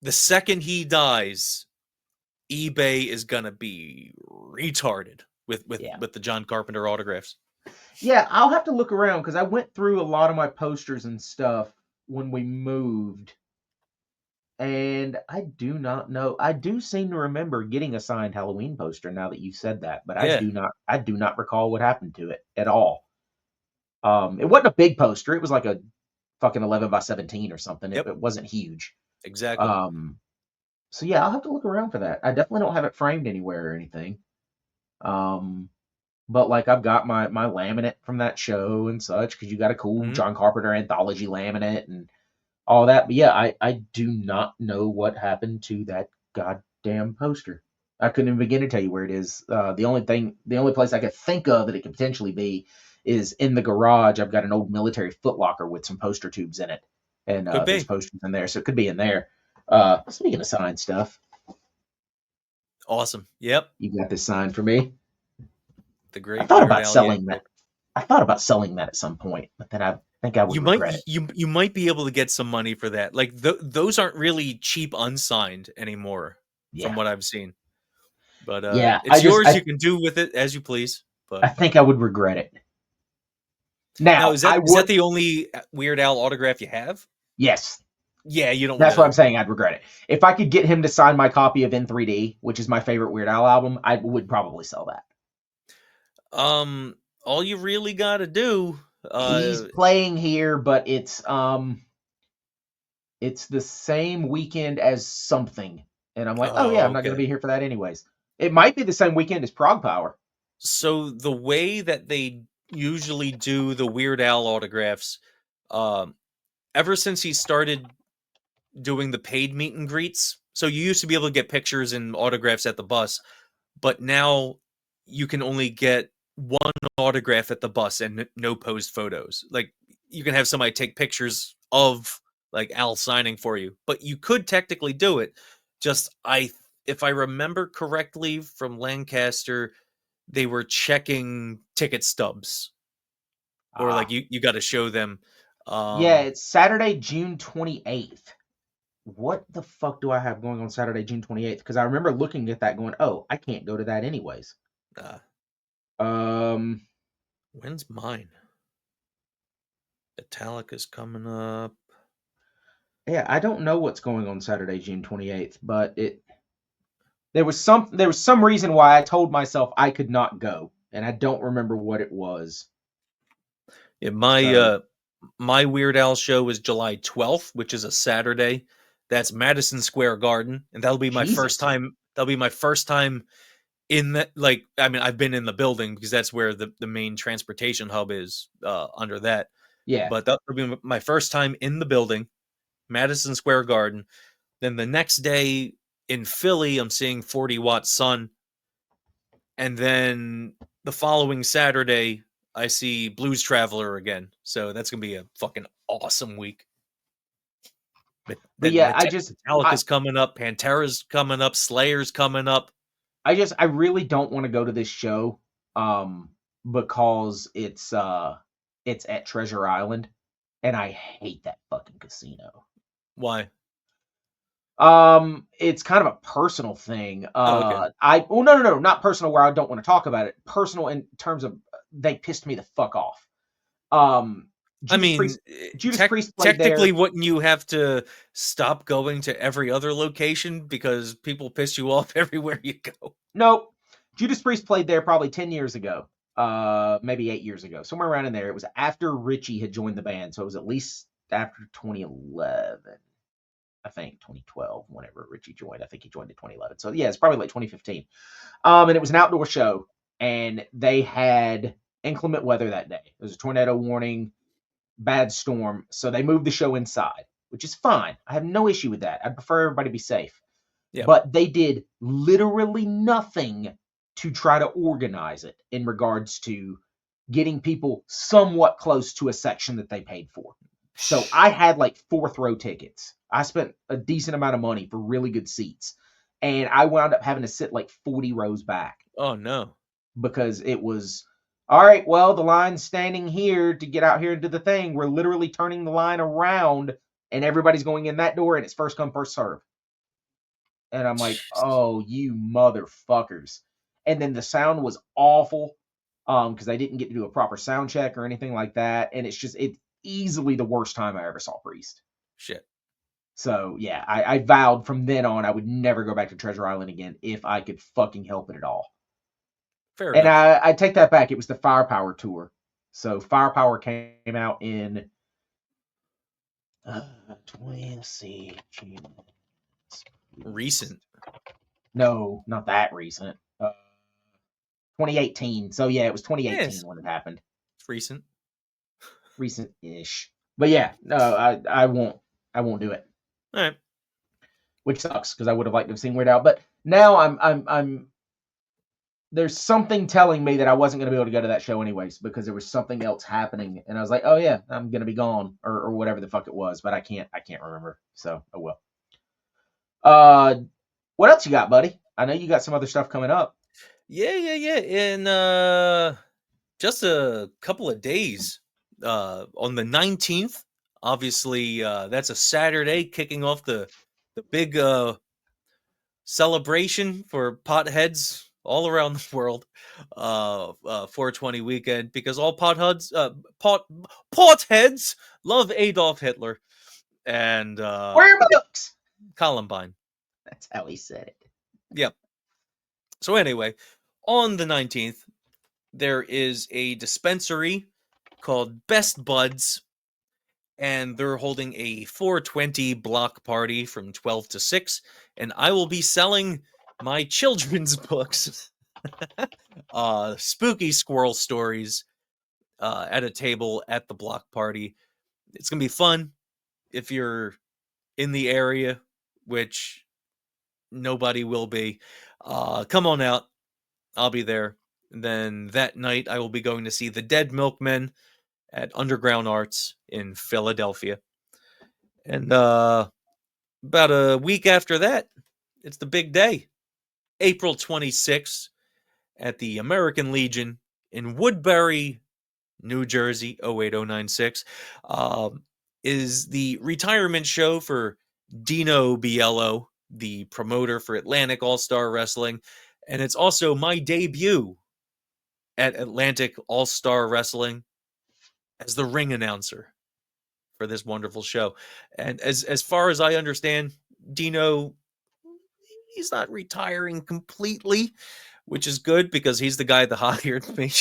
the second he dies, eBay is gonna be retarded with yeah, the John Carpenter autographs. yeah. I'll have to look around, because I went through a lot of my posters and stuff when we moved. And I do not know. I do seem to remember getting a signed Halloween poster now that you said that, but Yeah, I do not recall what happened to it at all. It wasn't a big poster. It was like a fucking 11 by 17 or something. yep, It wasn't huge. exactly. Um, so yeah, I'll have to look around for that. I definitely don't have it framed anywhere or anything. Um, but like, I've got my laminate from that show and such, because you got a cool Mhm. John Carpenter anthology laminate and all that. But yeah, I do not know what happened to that goddamn poster. I couldn't even begin to tell you where it is. The only place I could think of that it could potentially be is in the garage. I've got an old military footlocker with some poster tubes in it, and Could there's be. posters in there, so it could be in there. Speaking of signed stuff, Awesome. Yep. you got this signed for me. The I great thought Weird about Al selling that. Yankovic. I thought about selling that at some point, but then I think I would regret it. You might be able to get some money for that. Like those aren't really cheap unsigned anymore, from Yeah, what I've seen. But yeah. it's yours. You can do with it as you please. I But think I would regret it. now, Now, I is that would. the only Weird Al autograph you have? Yes, Yeah, you don't want that's what I'm to. saying. I'd regret it. If I could get him to sign my copy of N3D, which is my favorite Weird Al album, I would probably sell that. All you really got to do. He's playing here, but it's the same weekend as something, and I'm like, oh yeah, Oh, I'm not going to okay. be here for that anyways. It might be the same weekend as Prague Power. So the way that they usually do the Weird Al autographs, um, ever since he started doing the paid meet and greets. So you used to be able to get pictures and autographs at the bus, but now you can only get one autograph at the bus and no posed photos. Like you can have somebody take pictures of like Al signing for you, but you could technically do it. Just if I remember correctly from Lancaster, they were checking ticket stubs, or like Ah, you got to show them. yeah, it's Saturday, June 28th. What the fuck do I have going on Saturday, June 28th? Because I remember looking at that going, oh, I can't go to that anyways. Uh, Um, when's mine? Metallica's coming up. yeah, I don't know what's going on Saturday, June 28th, but there was some reason why I told myself I could not go, and I don't remember what it was. Yeah, So- my Weird Al show is July 12th, which is a Saturday. That's Madison Square Garden, and that'll be my first Jesus. time. That'll be my first time in that. Like, I mean, I've been in the building because that's where the main transportation hub is, under that. Yeah. But that'll be my first time in the building, Madison Square Garden. Then the next day in Philly, I'm seeing 40 Watt Sun. And then the following Saturday, I see Blues Traveler again. So that's going to be a fucking awesome week. But Then yeah, Metallica's coming up, Pantera's coming up, Slayer's coming up. I really don't want to go to this show because it's at Treasure Island, and I hate that fucking casino. Why? It's kind of a personal thing. Okay. No, not personal where I don't want to talk about it. Personal in terms of they pissed me the fuck off. Judas Priest played technically, there. wouldn't you have to stop going to every other location because people piss you off everywhere you go? No, Judas Priest played there probably 10 years ago, maybe 8 years ago, somewhere around in there. It was after Richie had joined the band, so it was at least after 2011. I think 2012, whenever Richie joined. I think he joined in 2011. So yeah, it's probably like 2015. And it was an outdoor show, and they had inclement weather that day. There was a tornado warning, bad storm, so they moved the show inside, which is fine. I have no issue with that. I'd prefer everybody be safe. Yeah. But they did literally nothing to try to organize it in regards to getting people somewhat close to a section that they paid for. So I had like 4th row tickets. I spent a decent amount of money for really good seats. And I wound up having to sit like 40 rows back. Oh, no. Because it was, all right, well, the line's standing here to get out here into the thing. We're literally turning the line around, and everybody's going in that door, and it's first come, first serve. And I'm like, oh, you motherfuckers. And then the sound was awful because I didn't get to do a proper sound check or anything like that. And it's easily the worst time I ever saw Priest. Shit. So, yeah, I vowed from then on I would never go back to Treasure Island again if I could fucking help it at all. Fair and enough. I take that back. It was the Firepower tour. So Firepower came out in 20, let's see. Recent. No, not that recent. 2018. So yeah, it was 2018 when it happened. It's recent. Recent-ish. But yeah, no, I won't do it. All right. Which sucks because I would have liked to have seen Weird Al. But now I'm there's something telling me that I wasn't going to be able to go to that show anyways because there was something else happening, and I was like, oh yeah, I'm going to be gone or whatever the fuck it was, but I can't remember. So oh well. What else you got, buddy? I know you got some other stuff coming up. Yeah. In just a couple of days, on the 19th, obviously, that's a Saturday, kicking off the big celebration for potheads all around the world, 420 weekend, because all potheads love Adolf Hitler and Where are my books? Columbine. That's how he said it. Yep. So anyway, on the 19th, there is a dispensary called Best Buds, and they're holding a 420 block party from 12 to 6, and I will be selling my children's books, spooky squirrel stories, at a table at the block party. It's going to be fun if you're in the area, which nobody will be. Come on out. I'll be there. And then that night, I will be going to see the Dead Milkmen at Underground Arts in Philadelphia. And about a week after that, it's the big day. April 26th at the American Legion in Woodbury, New Jersey, 08096, is the retirement show for Dino Biello, the promoter for Atlantic All-Star Wrestling. And it's also my debut at Atlantic All-Star Wrestling as the ring announcer for this wonderful show. And as far as I understand, Dino, he's not retiring completely, which is good because he's the guy that hired me.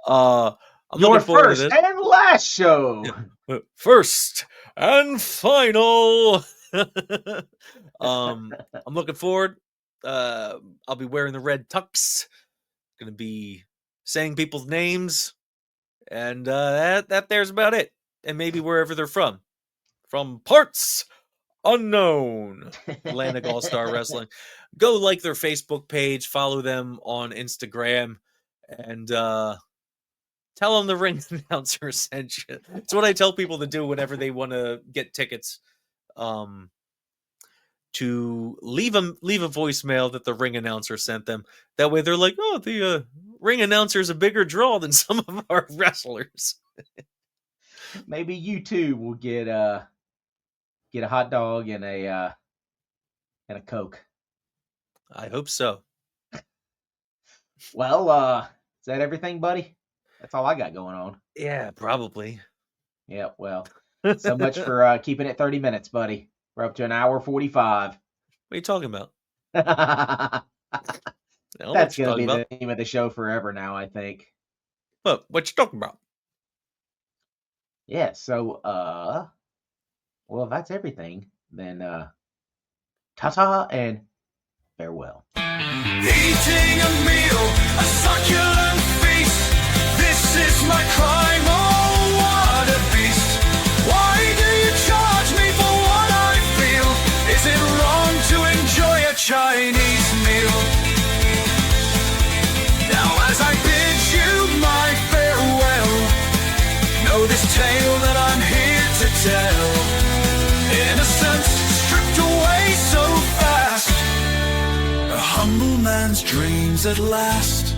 I'm Your looking forward to first this. and last show. First and final. I'm looking forward. I'll be wearing the red tux. Gonna be saying people's names, and that there's about it. And maybe wherever they're from parts unknown. Atlantic All Star Wrestling. Go like their Facebook page, follow them on Instagram, and tell them the ring announcer sent you. It's what I tell people to do whenever they want to get tickets. To leave a voicemail that the ring announcer sent them. That way they're like, oh, the ring announcer is a bigger draw than some of our wrestlers. Maybe you too will get a hot dog and a Coke. I hope so. Well, is that everything, buddy? That's all I got going on. Yeah, probably. Yeah, well, so much for keeping it 30 minutes, buddy. We're up to an hour 45. What are you talking about? That's going to be the name of the show forever now, I think. What you talking about? Yeah, so, well, if that's everything, then, ta-ta and farewell. Eating a meal, a succulent feast. This is my crime, oh, what a beast. Why do you charge me for what I feel? Is it wrong to enjoy a Chinese meal? Now as I bid you my farewell, know this tale that I'm here to tell. Innocence stripped away so fast, a humble man's dreams at last.